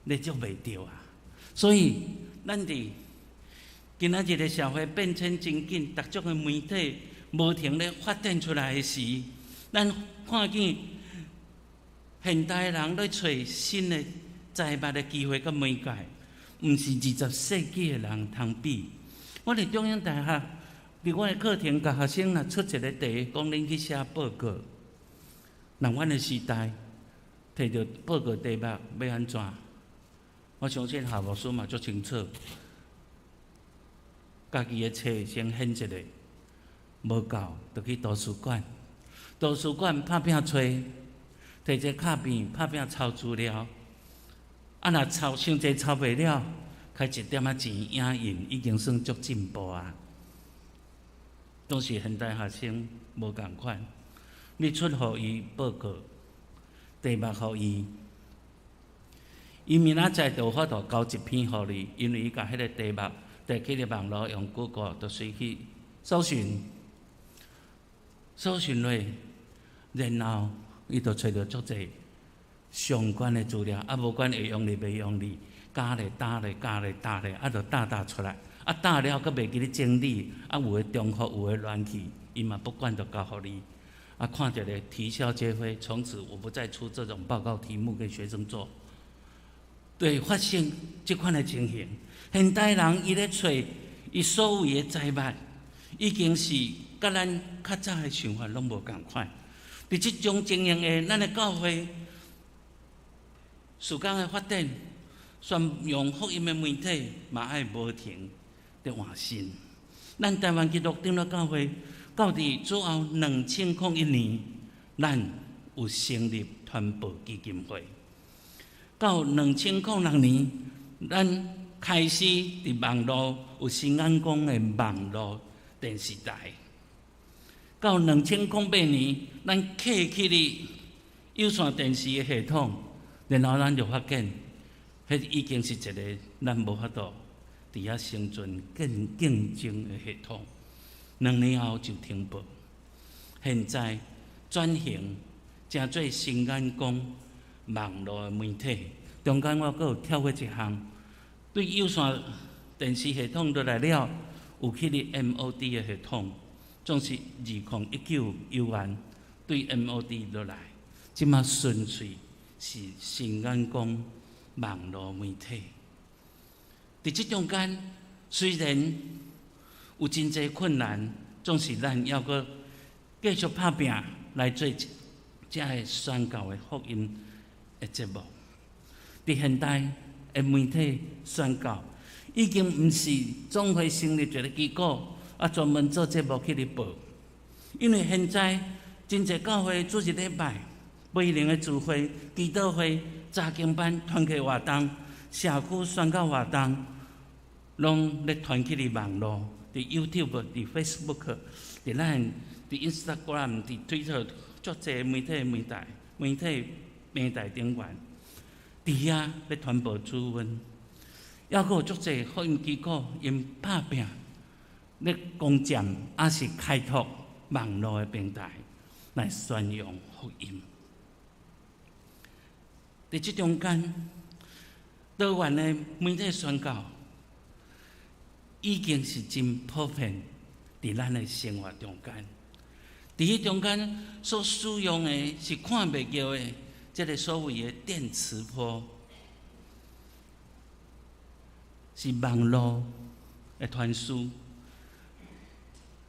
咧捉袂着啊！所以咱伫今仔日的社会变迁真紧，各种的媒体无停咧发展出来的时，咱看见现代人咧找新的财物的机会甲媒介，毋是20世纪的人通比。我伫中央大学，伫我的课程，甲学生若出一个题，讲恁去写报告。那阮的时代，摕到报告题目要安怎？我相信校务师嘛足清楚，家己的册先选一个，无够就去图书馆。图书馆拍拼找，摕一个卡片拍拼抄资料。啊，若抄伤济抄袂了，开1点仔钱影印，已经算足进步啊！都是现代学生无共款。你出互伊报告，题目互伊，伊明仔载就有法度交一篇互你，因为伊甲迄个题目摕去咧网络用 Google 就随去搜寻落，然后伊就找到足侪相关的资料，啊，无管会用哩袂用哩，加咧打咧，啊，就打出来，啊，打了阁袂记咧整理，啊，有诶重复，有诶乱去，伊嘛不管就交互你。啊，看着咧啼笑皆非，从此我不再出这种报告题目给学生做。对，发生这款的情形，现代人伊咧找伊所有的财物，已经是甲咱较早的想法拢无共款。伫即种情形下，咱的教会时间的发展，宣扬福音的媒体嘛爱无停的换新。咱台湾基督长老教会。到伫主后2001年，咱有成立传播基金会。到2006年，咱开始伫网络有新安公的网络电视台。到2008年，咱启起哩有线电视的系统，然后咱就发现，迄已经是一个咱无法度伫遐生存更竞争的系统。2年后就停播，现在转型成做新眼光网络媒体。中间我阁有跳过一项，对有线电视系统落来了，有去哩 MOD 的系统，总是2019有完对 MOD 落来，即马纯粹是新眼光网络媒体。伫即中间，虽然有真侪困难，总是咱要阁继续拍拼来做这个宣教的福音的节目。伫现代的媒体宣教，已经毋是总会成立一个机构啊，专门做节目去哩报。因为现在真侪教会主日礼拜、不一定的聚会、祈祷会、查经班、团契活动、社区宣教活动，拢咧传去哩网络。伫 YouTube、伫 Facebook、伫咱、伫 Instagram、伫 Twitter， 足侪媒体平台顶端，伫遐咧传播资讯，还佫有足侪福音机构因拍拼咧攻占，也是开拓网络的平台来宣扬福音。伫即中间，多元的媒体宣教。已经是真普遍伫咱的生活中间，伫迄中间所使用的是看袂到的，即个所谓的电磁波，是网络的传输。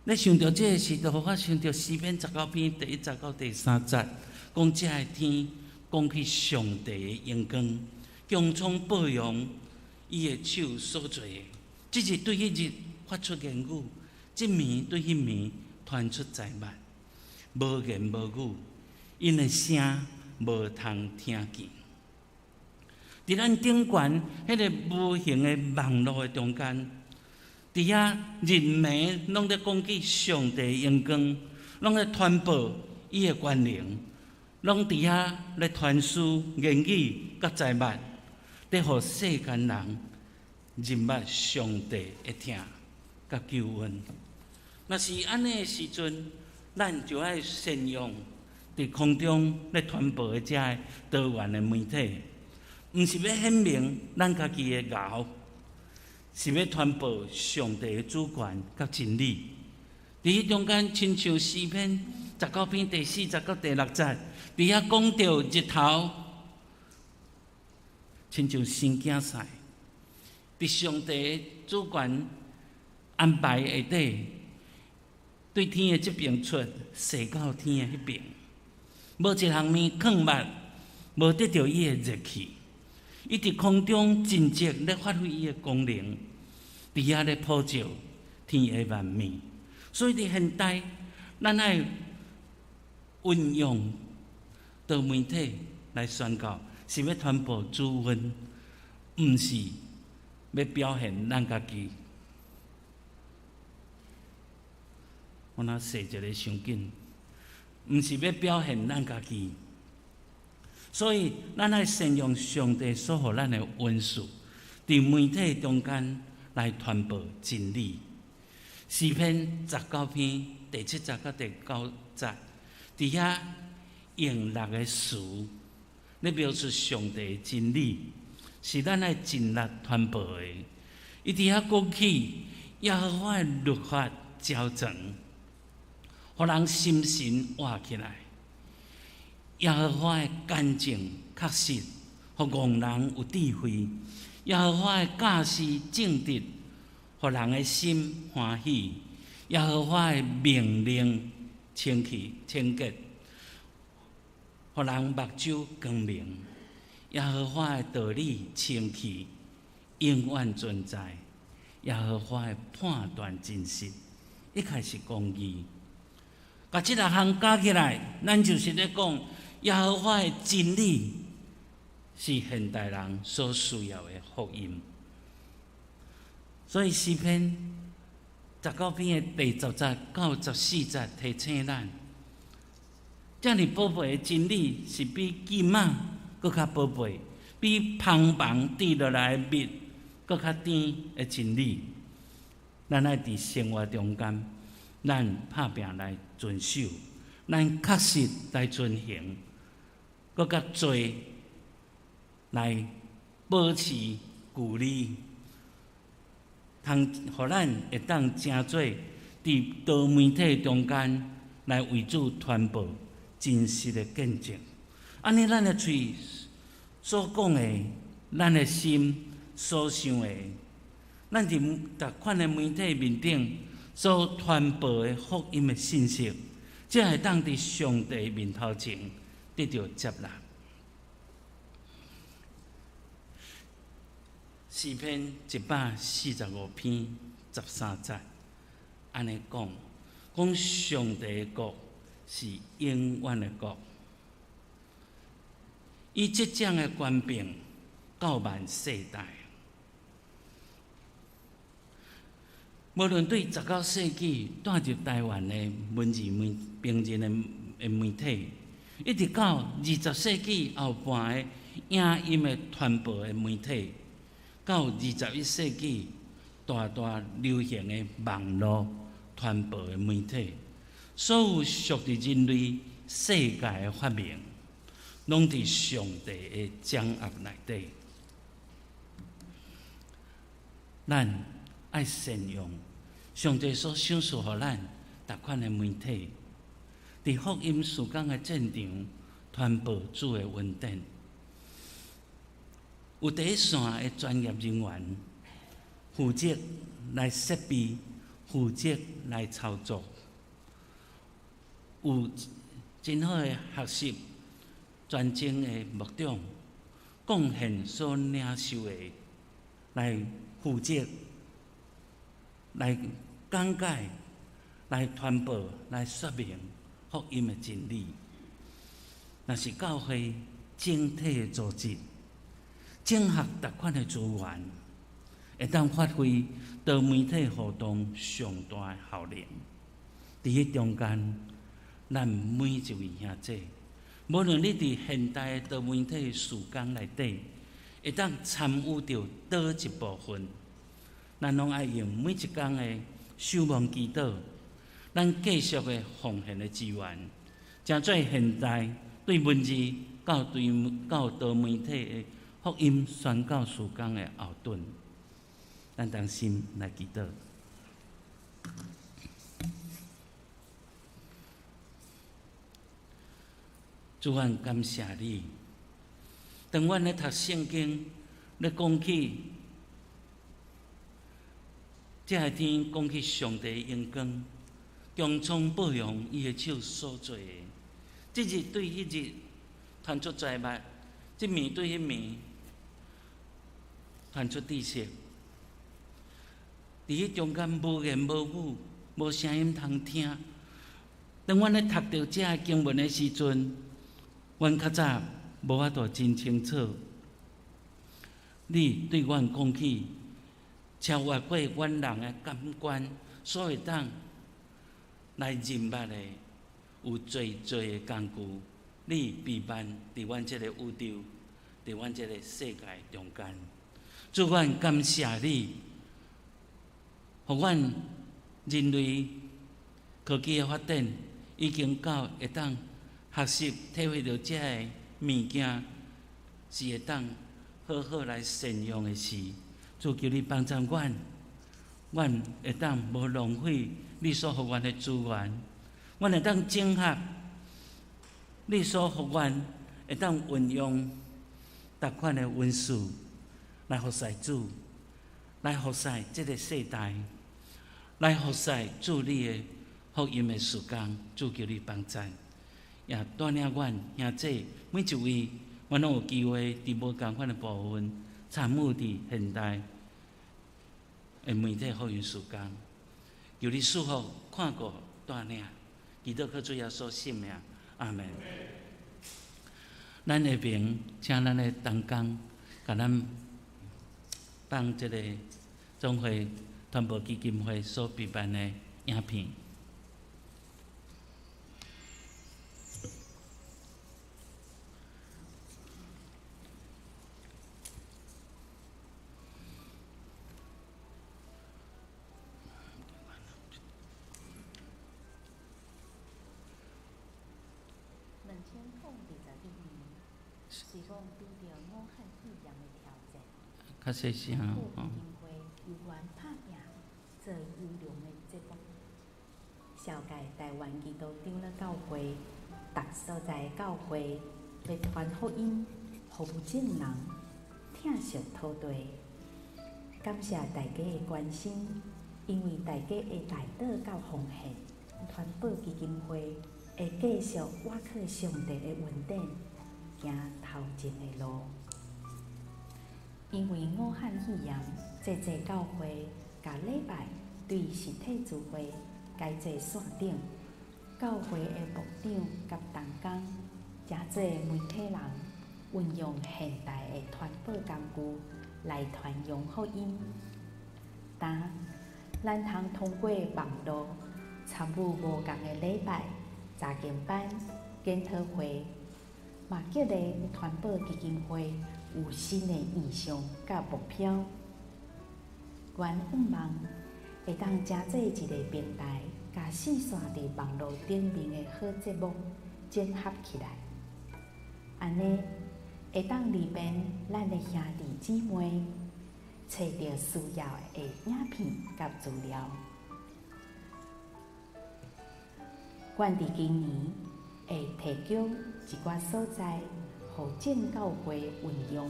你想到这个时候，我想到诗篇19篇第1节到第3节，讲这个天讲起上帝的荣光，强壮保养伊的手所做的。即日对迄日发出言语，即暝对迄暝传出财物。无言无语，因的声无通听见。伫咱顶悬迄个无形的网络的中间，伫遐人民拢在讲起上帝的荣光，拢在传播伊的权能，拢伫遐咧传输言语甲财物，伫互世间人认捌上帝的听甲救恩。若是安尼的时阵，咱就爱善用伫空中咧传播的遮个多元的媒体，毋是要显明咱家己的骄，是要传播上帝的主权甲真理。伫迄中间，亲像诗篇19篇第4节到第6节，伫遐讲到日头，亲像生囝赛，伫上帝的主权安排下底，对天的这边出，射到天的迄边，无一项物藏捌，无得到伊的热气。伊伫空中真正咧发挥伊的功能，伫遐咧普照天下万物。所以伫现代，咱爱运用多媒体来宣告，是要传播主恩，毋是要表现咱家己。我若说一个伤紧，毋是要表现咱家己。所以，咱爱善用上帝所予咱的恩赐，伫媒体中间来传播真理。诗篇19篇第7节到第9节，伫遐用6个词，咧描述上帝的真理，是咱爱尽力传播的。伊伫遐讲起耶和华的律法昭彰，互人心神活起来。耶和华的干净确实，互戆人有智慧；耶和华的教示正直，互人的心欢喜；耶和华的命令清洁，互人目睭光明；耶和华的道理清气，永远存在；耶和华的判断真实，一开始公义。把这6项加起来，咱就是咧讲。耶和华的真理是现代人所需要的福音，所以诗篇19篇的第10节到14节提醒咱，这样宝贝的真理是比金仔搁较宝贝，比芳芳滴落来的蜜搁较甜的真理。咱爱伫生活中间，咱拍拼来遵守，咱确实来遵行。搁较多来保持距离，互咱会当真做伫多媒体中间来为主传播真实的见证。安尼，咱的嘴所讲的，咱的心所想的，咱伫逐款的媒体面顶所传播的福音的信息，才会当伫上帝面头前得到接纳。诗篇145篇13节，安尼讲上帝的国是永远的国，伊即将的权柄到万世代。无论对19世纪带入台湾的文字平人的媒体，一直到20世纪后半的影音的传播的媒体，到21世纪大流行的网络传播的媒体，所有属于人类世界的发明，拢伫上帝的掌握内底。咱爱善用上帝所赏赐予咱逐款的媒体，伫福音事工的战场传播主的恩典。有第一线的专业人员负责来设备，负责来操作，有真好的学习专精的牧长，贡献所领受的来负责来讲解、来传播、来说明，福音的真理。若是教会整体的组织，整合各款的资源，会当发挥多媒体互动上大的效能。伫迄中间，咱每一位兄弟，无论你伫现代的多媒体时光内底，会当参与到倒一部分，咱拢爱用每一天的守望祈祷，咱继续的奉献的资源，诚做现代对文字到多媒体的福音宣告时光的后盾。咱同心来祈祷。主啊，感谢你。当阮咧读圣经，咧讲起这个天，讲起上帝荣光，强壮保养伊的手所做的。即日对迄日，传出财物；即面对迄面，传出知识。伫迄中间无言无语，无声音通听。当阮咧读到这个经文的时阵，阮较早无法度真清楚，你对阮讲起，超越过阮人的感官，所会当来认捌的有最的工具，你陪伴伫阮这个宇宙，伫阮这个世界中间。主，阮感谢你，互阮人类科技的发展已经到会当学习体会到这个物件是会当好好来善用的事。主，求你帮助阮，阮会当无浪费你所予阮的资源，阮会当整合你所予阮，会当运用各款的文字来服侍主，来服侍这个世代，来服侍主你的福音的时光。主，求你帮助。也带领阮兄弟每一位，阮拢有机会伫无共款的部分参与伫现代的媒体福音时光。求你赐福看顾带领，祈祷靠主耶稣圣名，阿门。咱下边请咱的同工，甲咱帮这个总会传播基金会所举办的影片。是讲拄着武汉肺炎的挑战，较细声基吼。金会有缘拍拼做优良的节目，绍介台湾基督长老教会，各所在的教会来传福音，服务众人，听述土地。感谢大家的关心，因为大家的大道到奉献，传播基金会会继续挖靠上帝的恩典。行头前的路，因为武汉肺炎，这教会甲礼拜对实体聚会改做线顶。教会的牧长甲同工，诚侪媒体人运用现代的传播工具来传扬福音。但咱通通过网络参与无共的礼拜、查经班、检讨会。嘛，激励传播基金会有新的意向甲目标，愿望会当真做一个平台，甲四散伫网络顶面的好节目整合起来，安尼会当利便咱的兄弟姊妹找到需要的影片甲资料。阮伫今年会提供一寡所在，互正教会运用。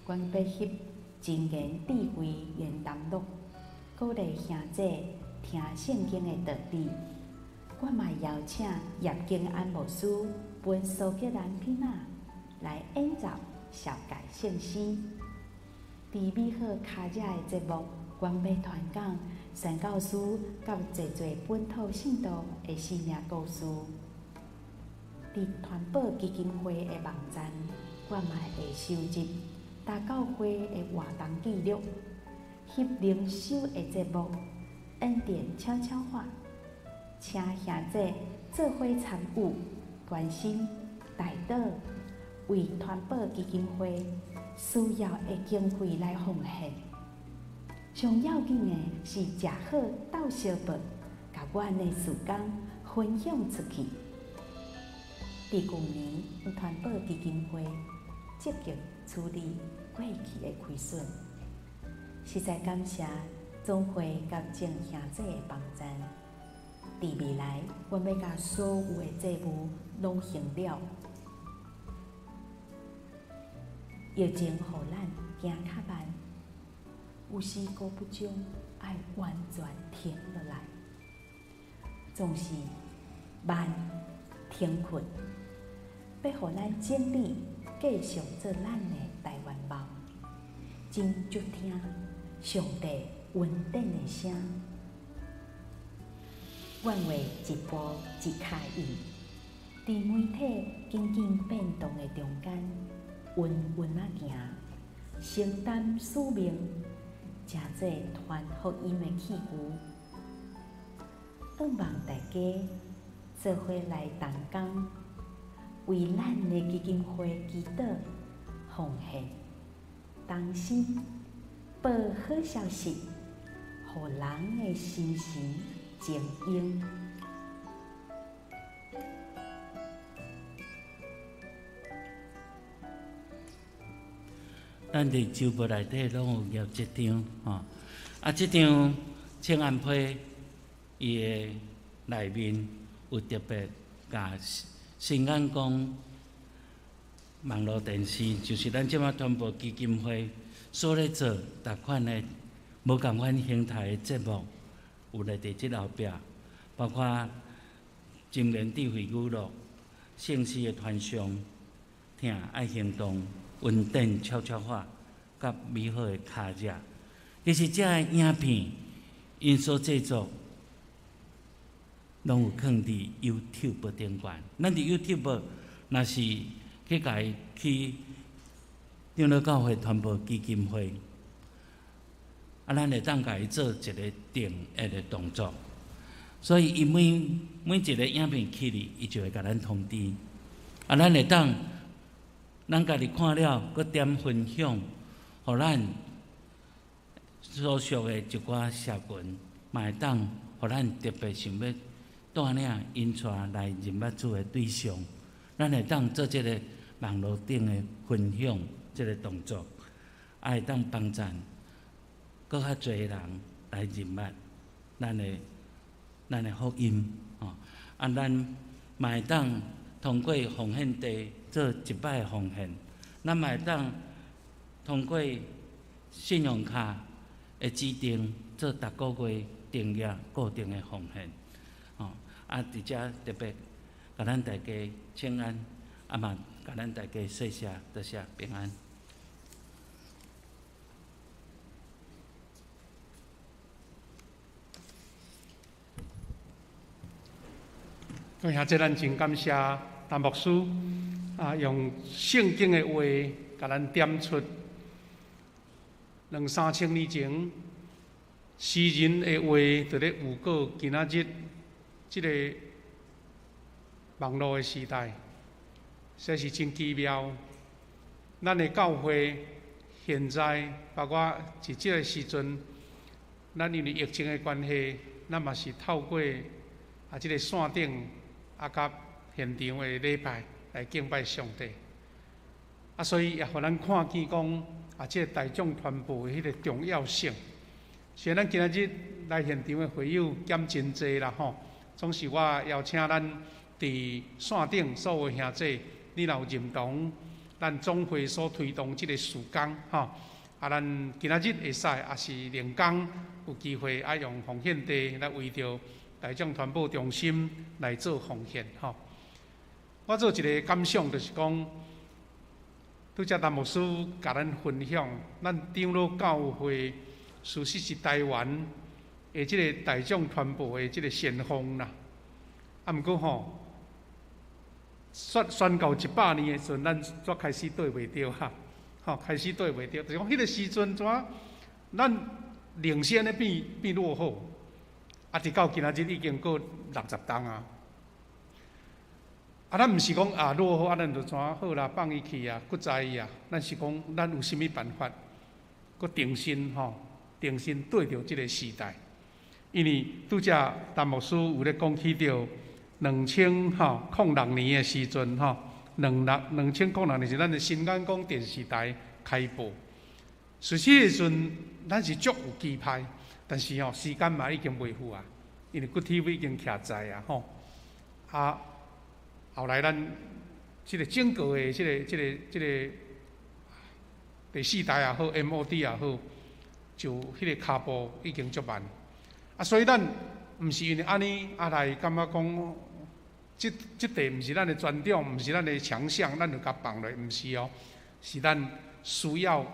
阮要翕真言智慧言谈录，鼓励兄弟听圣经的道理。阮嘛邀请叶敬安牧师本苏格兰囡仔来演奏小改圣诗。伫美好卡热的节目，阮要传讲宣教师甲侪侪本土信徒的生命故事。伫团保基金会的网站，我嘛会收集大教会的活动记录，翕灵修的节目，恩典悄悄话，请兄弟做伙参与，关心大岛为团保基金会需要的经费来奉献。上要紧的是食好斗相伴，甲阮的事工分享出去。伫旧年，团保基金会积极处理过去的亏损，实在感谢总会甲正兄弟的帮赞。伫未来，阮要甲所有的债务拢还了。疫情互咱行较慢，有时阁不将爱完全停落来，总是慢停困，要互咱精力继续做咱的台湾梦，真足听上帝稳定的声。阮为一步一脚印，伫媒体紧紧变动的中间，稳稳啊行，承担使命，真做传福音的器具。盼望大家做伙来同工，为咱的基金会祈祷奉献，同心报好消息，互人的心神静应。咱伫周报内底拢有业这张吼，这张请安批伊的内面有特别甲新安宫网络电视，就是咱即马团保基金会所咧做逐款的无共款形态的节目，有咧伫即后壁，包括精灵智慧语录、圣诗的传颂、听爱行动、稳定悄悄话，甲美好的卡食。其实遮个影片，因所制作，拢有放伫 YouTube 顶悬。咱伫 YouTube 若是去甲伊去长老教会团保基金会，咱会当甲伊做一个订阅的动作。所以伊每一个影片起哩，伊就会甲咱通知。咱会当咱家己看了，搁点分享，互咱所属的一寡社群，嘛会当互咱特别想要带领因带来人物主的对象，咱会当做这个网络顶的分享这个动作，会当帮助搁较侪人来认捌咱的福音吼。咱嘛会当通过奉献地做一摆的奉献，咱嘛会当通过信用卡的指定做逐个月订阅固定的奉献，伫遮特别甲咱大家请安，嘛甲咱大家说声多谢平安。各位兄弟，咱真感谢陈牧师用圣经的话，甲咱点出2-3千年前诗人的话，就咧预告今仔日即个网络的时代，实是真奇妙。咱的教会现在，包括伫即个时阵，咱因为疫情的关系，咱嘛是透过即个线顶。甲现场的礼拜来敬拜上帝，所以也互咱看见讲即个大众传播的迄个重要性。虽然咱今仔日来现场的会友减真济啦吼，总是我邀请咱伫线顶所有兄弟，你若有认同咱总会所推动即个事工吼，咱今仔日会使，也是连工有机会用奉献地来为着。大众传播中心来做奉献吼，我做一个感想，就是讲，拄则陈牧师甲咱分享，咱长老教会事实是台湾的即个大众传播的即个先锋啦。啊，毋过吼，宣告100年的时阵，咱才开始对袂着哈，吼，开始对袂着，就是讲迄个时阵怎，咱领先的变落后，啊，直到今仔日已经过60冬啊。啊，咱毋是讲啊落后啊，咱就怎好啦，放伊去啊，不在意啊。咱是讲咱有啥物办法，搁定心吼，定心对着即个时代。因为拄则陈牧师有咧讲起着2006年的时阵吼，2006年是咱的新眼光电视台开播。实际时阵，咱是足有期盼，但是吼时间嘛已经袂赴啊，因为 Good TV 已经徛在啊吼啊。后来咱即个整个的即个第四台也好 ，MOD 也好，就迄个脚步已经足慢。啊，所以咱毋是因为安尼来感觉讲，即地毋是咱的专长，毋是咱的强项，咱就甲放落，毋是哦，是咱需要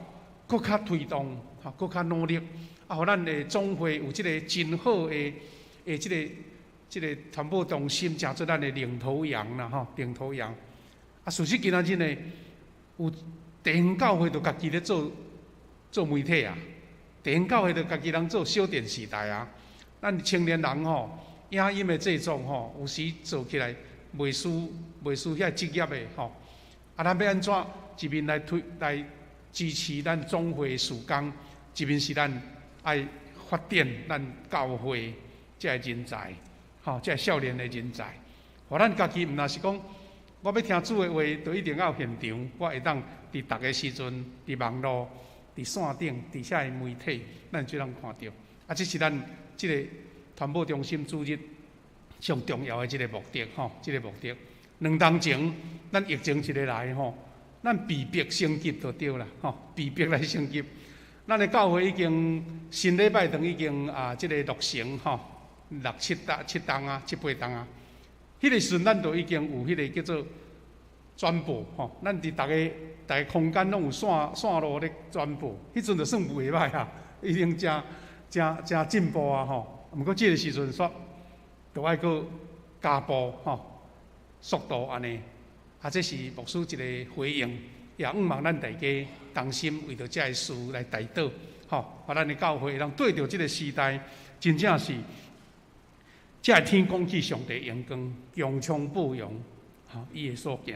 搁较推动，搁较努力，啊，互咱的总会有即个真好的即个传播中心，成做咱的领头羊啦，吼，领头羊。啊，事实今仔日呢，有地方教会就家己咧做媒体啊，地方教会就家己人做小电视台啊。咱青年人吼，影音的制作吼，有时做起来袂输遐职业的吼。啊，咱要安怎一面来支持咱总会事工，一面是咱爱发展咱教会这人才。吼，即个少年的人才，互咱家己毋若是讲，我要听主的话，就一定要有现场，我会当伫逐个时阵，伫网络、伫线顶、伫遐的媒体，咱就能看到。啊，这是咱即个传播中心主任上重要的即个目的，吼，即个目的。2冬前，咱疫情一个来吼，咱被迫升级就对啦，吼，被迫来升级。咱的教会已经新礼拜堂已经即个落成吼。7档啊，7、8档啊，迄个时阵咱就已经有迄个叫做转播吼，咱伫逐个空间拢有线路咧转播，迄阵就算袂歹啊，已经真进步啊吼。毋过即个时阵煞，就爱搁加步吼，速度安尼，啊，这是牧师一个回应，也望咱大家同心为着这个事来祈祷吼，把咱的教会能对着即个时代，真正是。这天公去上帝阳光，强冲不容，哈，伊会所行。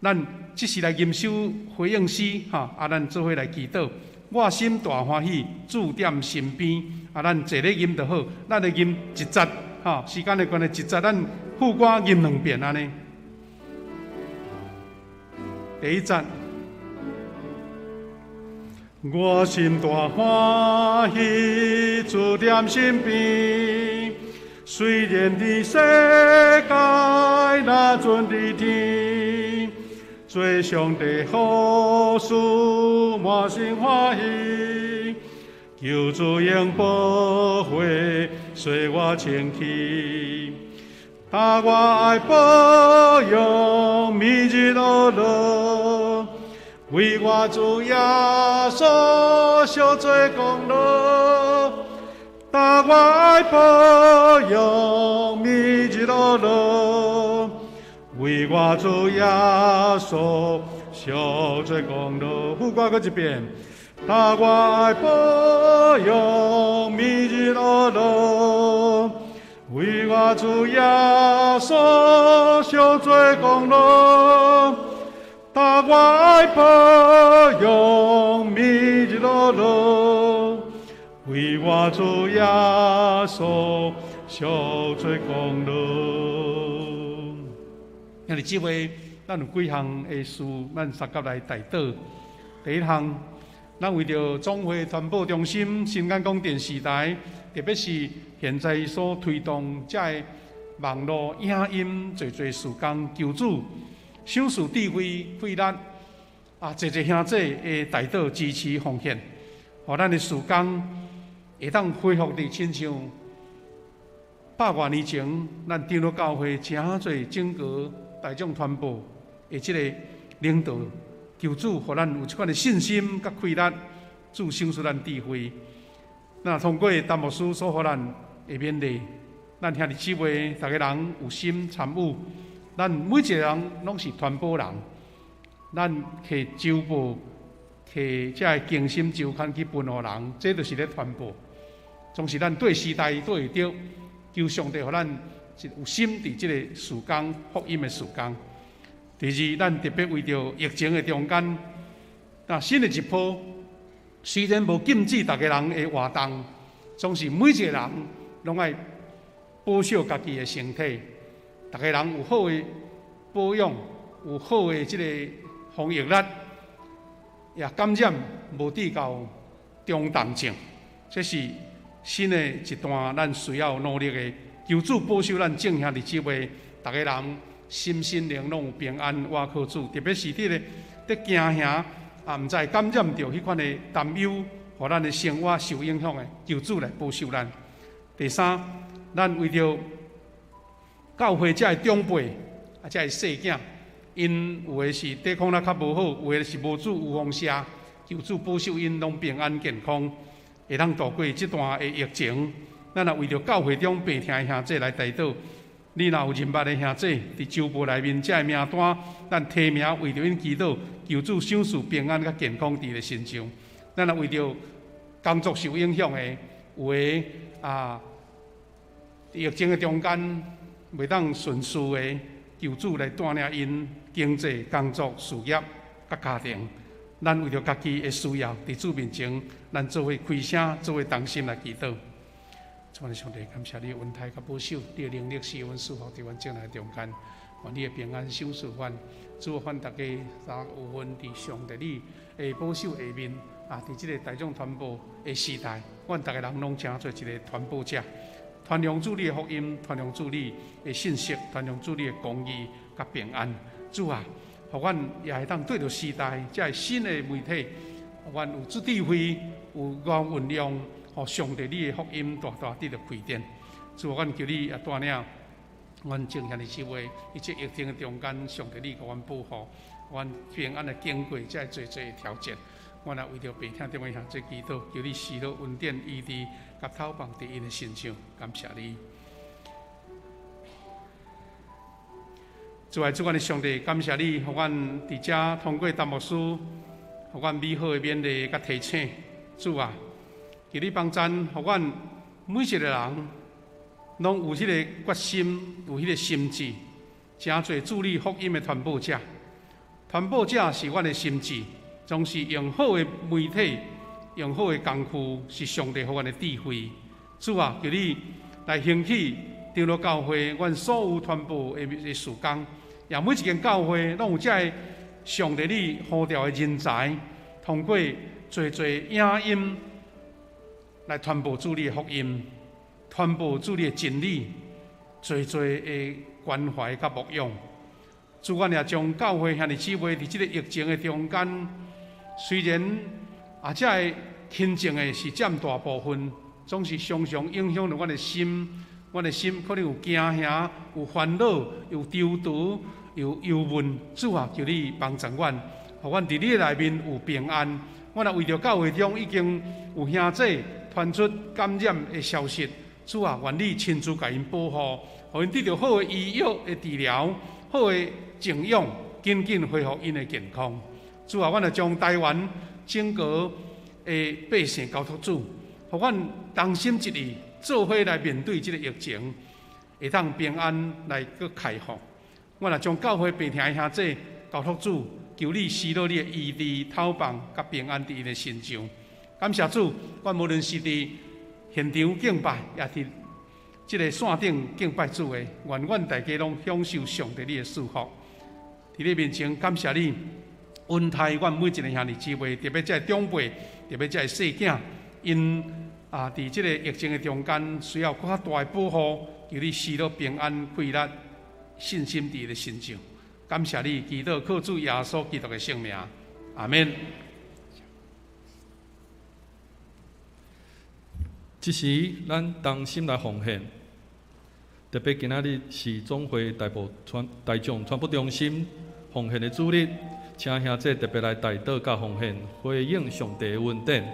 咱即时来吟首回应诗，哈，咱做伙来祈祷。我心大欢喜，主踮身边，咱坐咧吟就好，咱来吟一节，哈，时间的关系，一节咱副歌吟2遍安尼。第一节，我心大欢喜，主踮身边。虽然伫世界那阵伫天，做上帝好事满心欢喜，求主用保惠随我前去，但我爱保佑每日乐乐，为我主耶稣受罪功劳。但我爱保佑每日乐乐，为我主耶稣受罪功劳。副歌搁一遍。但我爱保佑每日乐乐，为我主耶稣受罪功劳。但我爱保佑每日乐乐。为我主耶稣受罪功劳。今日即位，咱有几项的事，咱三甲来带导。第一项，咱为着总会传播中心新眼光电视台，特别是现在所推动这个网络影音侪事工，求主赏赐智慧、慧力侪兄弟的带导支持奉献，互咱的事工。会当恢复伫亲像100多年前，咱长老教会真侪整个大众传播的即个领导，求主互咱有即款的信心甲气力，主赏赐咱智慧。那通过陈牧师所予咱的勉励，咱兄弟姊妹大家人有心参与，咱每一个人拢是传播人，咱摕周报、摕这静心周刊去分予人，这就是咧传播，总是咱对时代对着，求上帝予咱有心伫这个时间福音的时间。第二，咱特别为着疫情的中间，那新的一波。虽然无禁止大家人的活动，总是每一个人拢爱保守家己的身体。大家人有好的保养，有好的这个防疫力，也感染无致到中重症。这是新的一段咱需要努力的，求主保守咱正兄弟姊妹，大家人心身灵拢有平安。我靠主，特别是伫咧行行。毋知感染到迄款的担忧，互咱的生活受影响的，求主来保守咱。第三，咱为着教会遮的长辈啊，遮的细囝，因有的是抵抗力较无好，有的是无主有风邪，求主保守因拢平安健康，会当度过这段的疫情。咱也为着教会中病痛的兄弟来祈祷。你若有认捌的兄弟，伫周报内面，这名单，咱提名为着因祈祷，求主赏赐平安甲健康伫咧身上。咱也为着工作受影响的，有的疫情的中间袂当顺遂的，求主来带领因经济、工作、事业甲家庭。咱为着家己的需要，伫主面前，咱做伙开声，做伙同心来祈祷。主啊，上帝，感谢你恩待甲保守，你的能力使阮束缚伫阮正来中间，愿你的平安赏赐阮，祝福阮大家有份伫上帝你的保守下面伫即个大众传播的时代，阮大家人拢成做一个传播者，传扬主你的福音，传扬主你的信息，传扬主你的公义甲平安。主啊，互阮也会当对着时代，这新的媒体，互阮有智慧，有光运用。互上帝你的福音大大地着开展，主啊，阮求你也带领阮正向的姊妹，一切疫情的中间，上帝你甲阮保护，阮平安的经过这最最调节。阮也为着病痛点位向做祈祷，求你施了恩典医治，甲透放伫因的身上，感谢你。主啊，主阮的上帝，感谢你，互阮伫遮通过陈牧师，互阮美好的勉励甲提醒。主啊，求你帮咱，互阮每一个人，拢有迄个决心，有迄个心志，诚侪助力福音的传播者。传播者是阮的心志，总是用好的媒体，用好的工具，是上帝互阮的智慧。主啊，求你来兴起，长老教会，阮所有传播的事工，也每一间教会拢有这个上帝你呼召的人才，通过侪侪影音。来传播主你的福音，传播主你的真理，侪侪的关怀甲牧养。主，阮也将教会兄弟姊妹伫即个疫情的中间，虽然这个轻症的是占大部分，总是常常影响着阮的心。阮的心可能有惊吓，有烦恼，有丢毒，有忧闷。主啊，求你帮助阮，互阮伫你内面有平安。阮也为着教会中已经有兄弟传出感染的消息，主啊，愿你亲自甲因保护，互因得到好的医药的治疗，好的静养，紧紧恢复因的健康。主啊，阮也将台湾整个的百姓交托主，互阮同心一意，做伙来面对这个疫情，会当平安来个开放。阮也将教会病痛的兄弟交托主，求你施到你的医治、透放甲平安伫因的身上。感谢主，阮无论是伫现场敬拜，也伫即个线顶敬拜主的，愿阮大家拢享受上帝你的祝福。伫你面前感谢你，恩待阮每一个兄弟姊妹，特别这长辈，特别这细囝，因伫即个疫情的中间，需要更较大的保护，求你施到平安、快乐、信心伫伊的身上。感谢你，祈祷靠主耶稣基督的圣名，阿门。即时，咱同心来奉献，特别今仔日是总会大众传播中心奉献的主日，请兄弟特别来代祷甲奉献，回应上帝的恩典。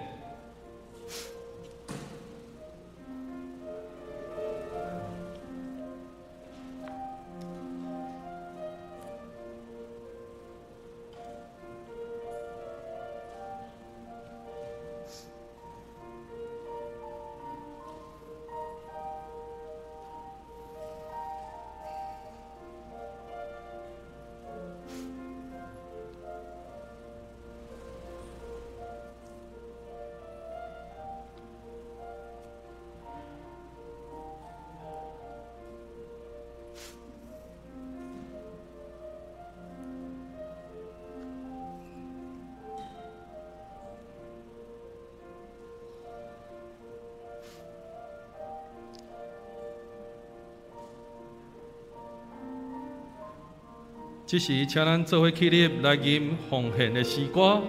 这时，请咱做伙起立来吟奉献的诗歌。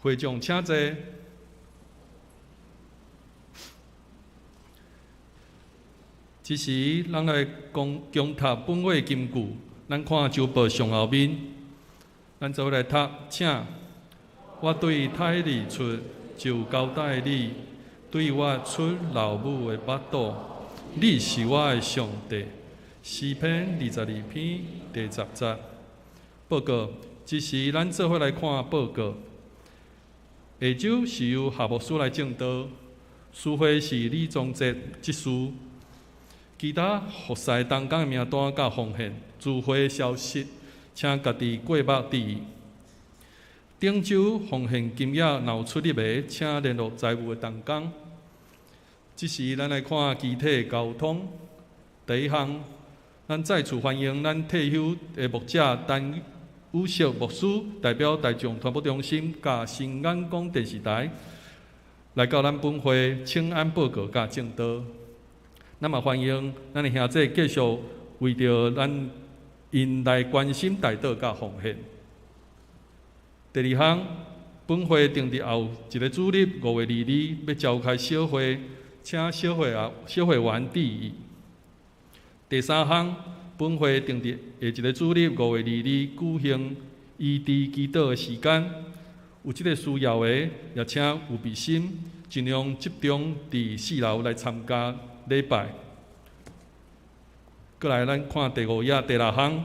会众请坐。这时，咱来攻读本话金句。咱看周报上后面，咱做来读，请。我对太儿出，就交代你，对我出老母的腹肚。你是我的上帝。诗篇22篇第10节。报告，这时咱做伙来看报告。下周是由夏牧师来正道，书会是李宗哲执事，其他服侍同工的名单甲奉献，聚会消息，请家己过目注意。顶周奉献金额若有出入的，请联络财务的同工。这时咱来看具体交通。第一项，咱再次欢迎咱退休的牧者陈宇硕牧师代表大众传播中心甲新眼光电视台来到咱本会请安报告甲正道。咱嘛欢迎咱的兄弟继续为着咱因来关心代祷甲奉献。第二项，本会定伫后一个主日5月2日要召开小会，请小会员注意。第三项，本会定伫下一个主日5月2日举行异地祈祷的时间，有这个需要的，也请有备心，尽量集中伫4楼来参加礼拜。过来，咱看第5页第6项，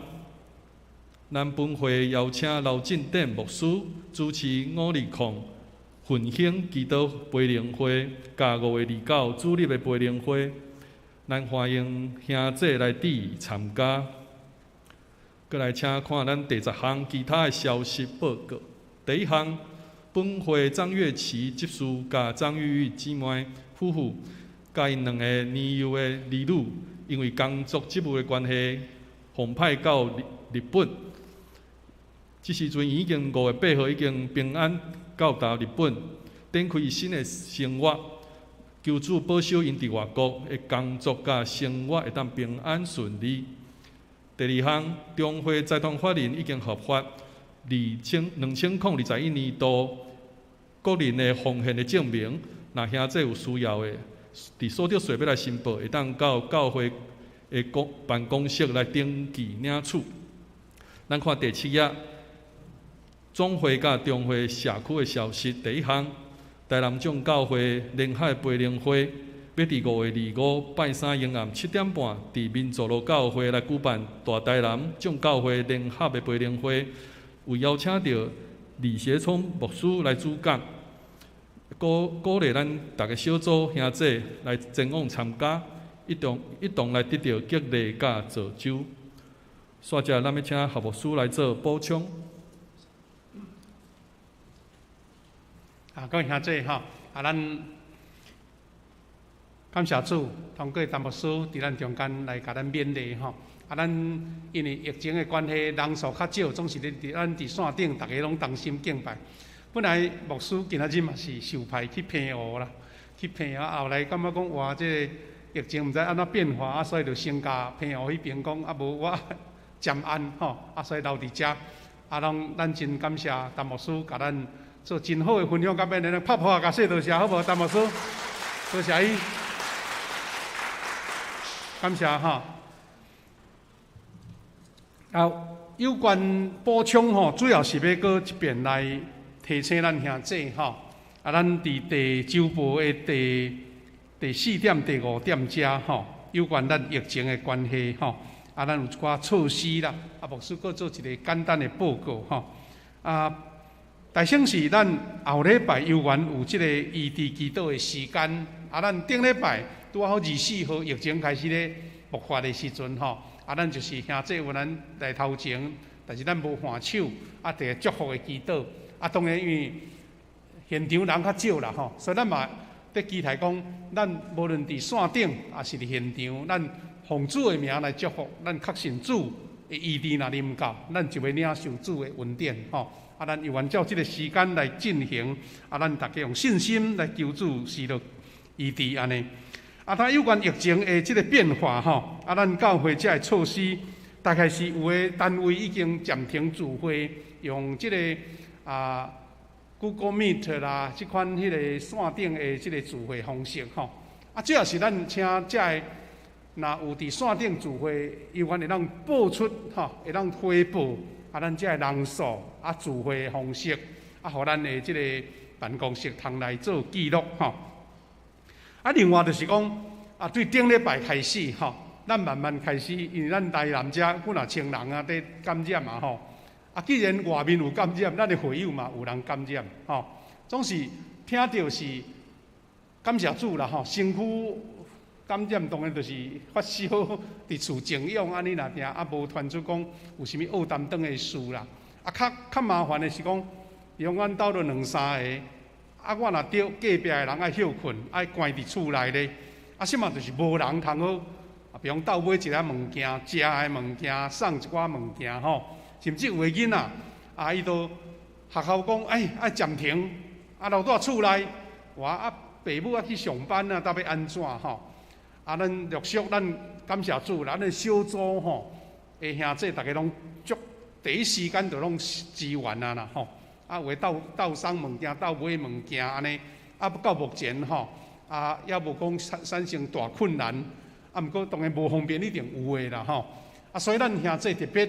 咱本会邀请刘进典牧师主持5日空奋兴祈祷培灵会，甲5月29主日的培灵会。咱欢迎兄弟来抵参加。过来，请看咱第10项其他的消息报告。第一项，本会张月琪执事甲张玉玉姊妹夫妇，甲因2个年幼的儿女，因为工作职务的关系，奉派到日本。这时阵已经5月8号已经平安到达日本，展开新的生活。求主保守因伫外国的工作甲生活会当平安顺利。第二项，中华财团法人已经合法2021年度个人的奉献的证明，若兄弟有需要的，伫所得税要来申报，会当到教会的办公室来登记领取。咱看第7页，总会甲中华社区的消息。第一项，台南众教会联海培灵会要伫5月25拜3阴暗7点半，伫民族路教会来举办大台南众教会联合的培灵会，有邀请到李学聪牧师来主讲，鼓励咱大家小组兄弟来前往参加，一同来得到激励甲造就。煞者，咱要请何牧师来做补充。各位兄弟吼，咱感谢主，通过陈牧师伫咱中间来甲咱勉励吼。咱因为疫情的关系，人数较少，总是咱伫线顶，大家拢同心敬拜。本来牧师今仔日嘛是受派去平湖啦，去平湖后来感觉讲哇，这个疫情毋知安怎变化，所以就先甲平湖迄边讲，无我暂安吼，所以留伫遮。咱真感谢陈牧师甲咱做真好的分享，甲免咱拍拍甲说多谢，好无？陈牧师，多谢伊，感谢吼。有关补充吼，主要是要过一遍来提醒咱兄弟吼。咱伫第周报的第4点、第5点遮吼，有关咱疫情的关系吼。咱有一寡措施啦，牧师佫做一个简单的报告吼。大省是咱后礼拜游园有即个异地祈祷的时间，咱顶礼拜拄好24号疫情开始咧爆发的时阵吼，咱就是兄弟有咱来头前，但是咱无还手，第个祝福的祈祷，当然因为现场人较少啦吼，所以咱嘛伫期待讲，咱无论伫线顶也是伫现场，咱奉主的名来祝福，咱确信主的医治若临到，咱就会领受主的恩典吼。咱又按照这个时间来进行，咱大家用信心来求主施落医治安尼。它有关疫情的这个变化吼，咱教会这个措施，大概是有的单位已经暂停聚会，用这个Google Meet 啦，即款迄个线顶的即个聚会方式吼。主要是咱请这个若有伫线顶聚会，有关会当报出吼，会当回报。咱这个人数聚会的方式，互咱的即个办公室通来做记录吼。另外就是讲，对顶礼拜开始吼，咱慢慢开始，因为咱台南遮本来千人伫感染嘛吼。既然外面有感染，咱的会友嘛有人感染吼。总是听到是感谢主啦吼，身躯感染当然就是发烧，伫厝静养安尼若定，无传出讲有啥物恶担当的事啦。较麻烦的是讲，用阮兜了2、3个，我若着隔壁的人爱休困，爱关伫厝内咧，什么就是无人通好，比方斗买一下物件、食的物件、送一寡物件吼，甚至有个囡仔，伊都学校讲，爱暂停，留在厝内，爸母去上班搭要安怎吼？咱陆续咱感谢主，咱的小组吼，的兄弟大家拢第一时间就拢支援啦吼。有斗送物件、斗买物件安尼，到目前吼，也无讲产生大困难。毋过当然无方便一定有诶啦吼。所以咱兄弟特别，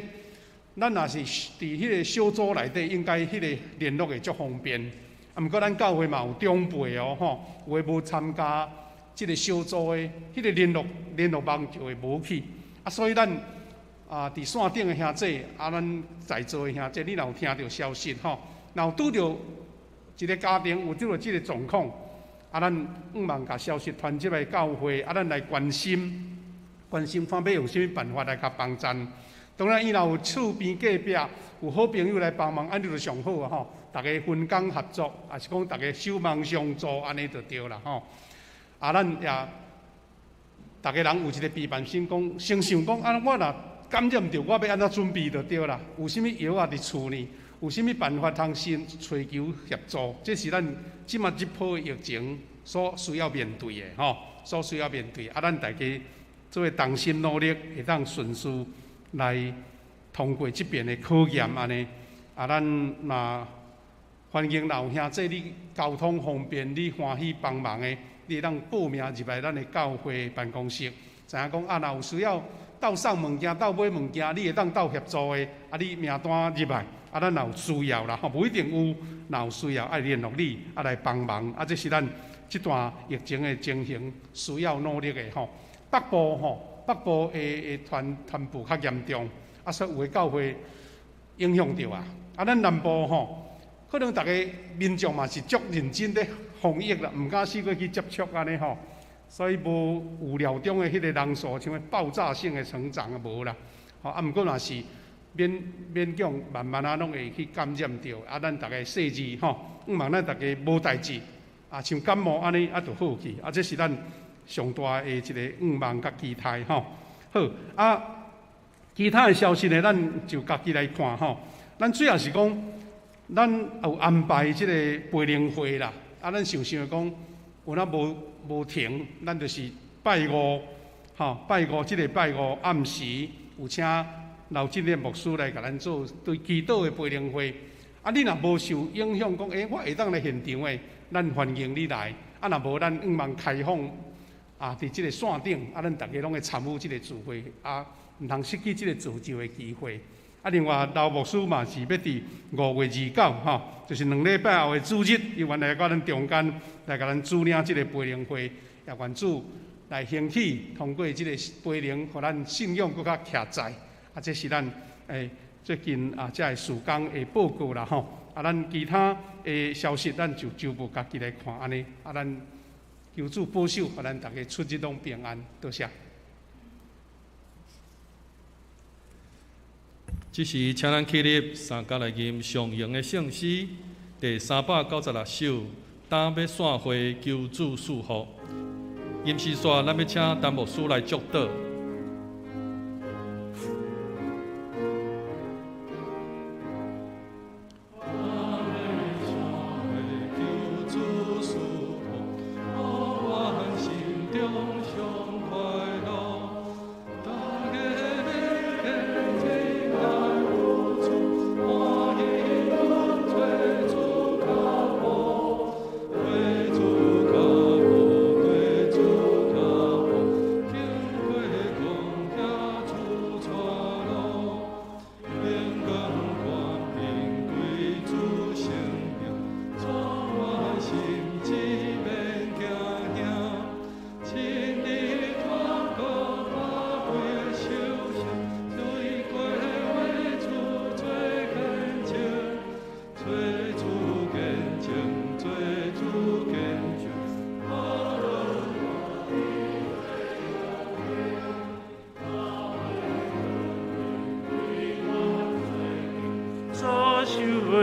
咱若是伫迄个小组内底，应该迄个联络会足方便。毋过咱教会嘛有长辈哦吼，有诶无参加。即个小组的迄个联络网就会无去，所以咱伫线顶的兄弟，咱在座的兄弟，你若有听到消息吼，若有拄着一个家庭有拄着即个状况，咱毋茫甲消息传入来教会，咱来关心，看要用啥物办法来甲帮衬。当然，伊若有厝边隔壁有好朋友来帮忙，安尼就上好啊吼，大家分工合作，也是讲大家守望相助，安尼就对啦吼。咱也大家人有一个备办心，先想讲，我若感染着，我要安怎准备就对啦。有啥物药伫厝呢？有啥物办法通先寻求协助？这是咱即马这波疫情所需要面对的吼，所需要面对。咱大家做伙同心努力，会当顺势来通过这边的考验安尼。咱嘛欢迎老兄弟，你交通方便，你欢喜帮忙的。你当报名入来咱的教会办公室，知影讲若有需要斗送物件、斗买物件，你会当斗协助的，你名单入来，咱若有需要啦，无一定有，若有需要爱联络你，来帮忙，这是咱这段疫情的情形需要努力的吼。北部的传播较严重，所以有的教会影响到啊。咱南部吼，可能大家民众嘛是足认真的。防疫啦，毋敢试过去接触安尼吼，所以无预料中的迄个人数像爆炸性的成长无啦。毋过若是勉强慢慢拢会去感染到，咱大家细致吼，毋茫咱大家无代志，像感冒安尼就好去，这是咱上大的一个愿望甲期待吼。好其他的消息呢，咱就家己来看吼。咱主要是讲，咱有安排即个培灵会啦。咱想讲，有哪无停，咱就是拜五，拜五即个拜五暗时有请刘进念牧师来甲咱做对祈祷的培灵会。你若无受影响，讲我会当来现场的，咱欢迎你来。若无咱毋茫开放伫即个线顶，咱大家拢会参与即个聚会，毋通失去即个自救的机会。另外，刘牧师嘛是要伫5月29就是2礼拜后的主日，伊原来到咱中间来甲咱主领即个培灵会，也愿主来兴起，通过即个培灵，互咱信仰更较徛在。这是咱最近这个事工的报告啦吼。咱其他的消息，咱就逐步家己来看安尼。咱求主保守，互咱大家出入拢平安。多谢。这时，请咱起立，三甲来吟上行的圣诗第396首。当要散会，求主赐福。吟诗煞，咱要请陈牧师来祝祷。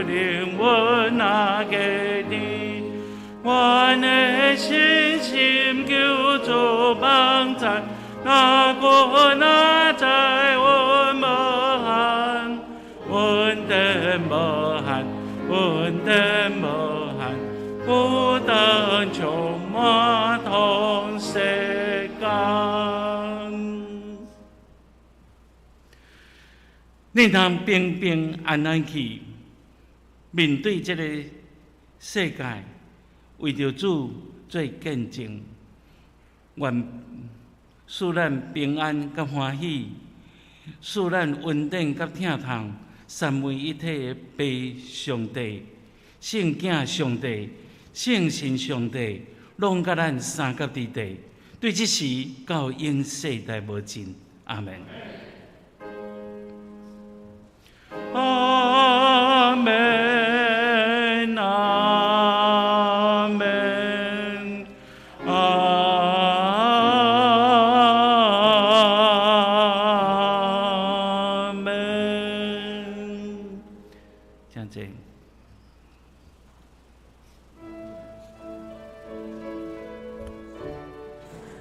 灵魂那给你，我的信心求主帮在，那国那在我无限，稳定无限，稳定无限，不等充满同世间。你通平平安安去。面对这个世界，为着主做见证，愿使咱平安甲欢喜，使咱稳定甲疼痛，三位一体的爸上帝、圣子上帝、圣神上帝，拢甲咱三甲伫地，对这时到永世代无尽。阿门。阿门。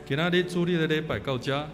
今仔日主日的礼拜到这。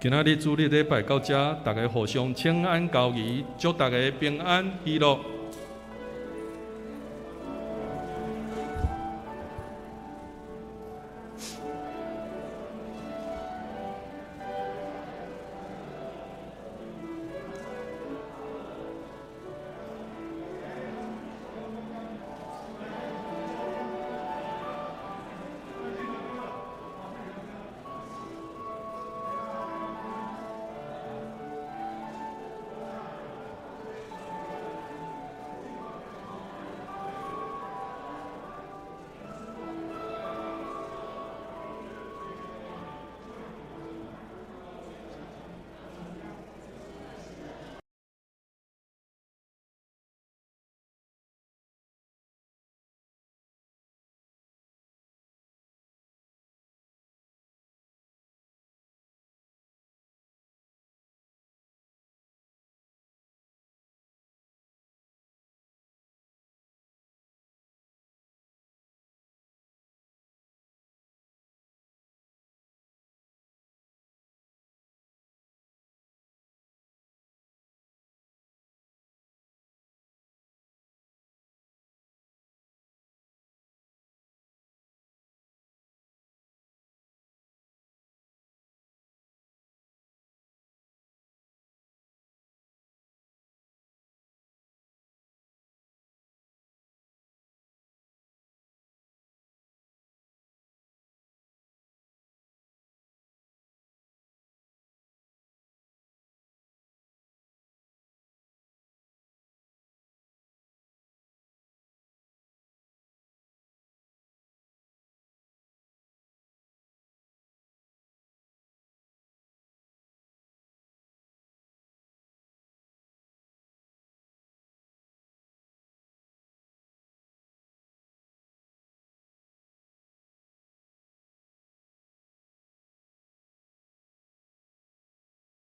今仔日主日礼拜到这，大家互相请安交谊，祝大家平安喜乐。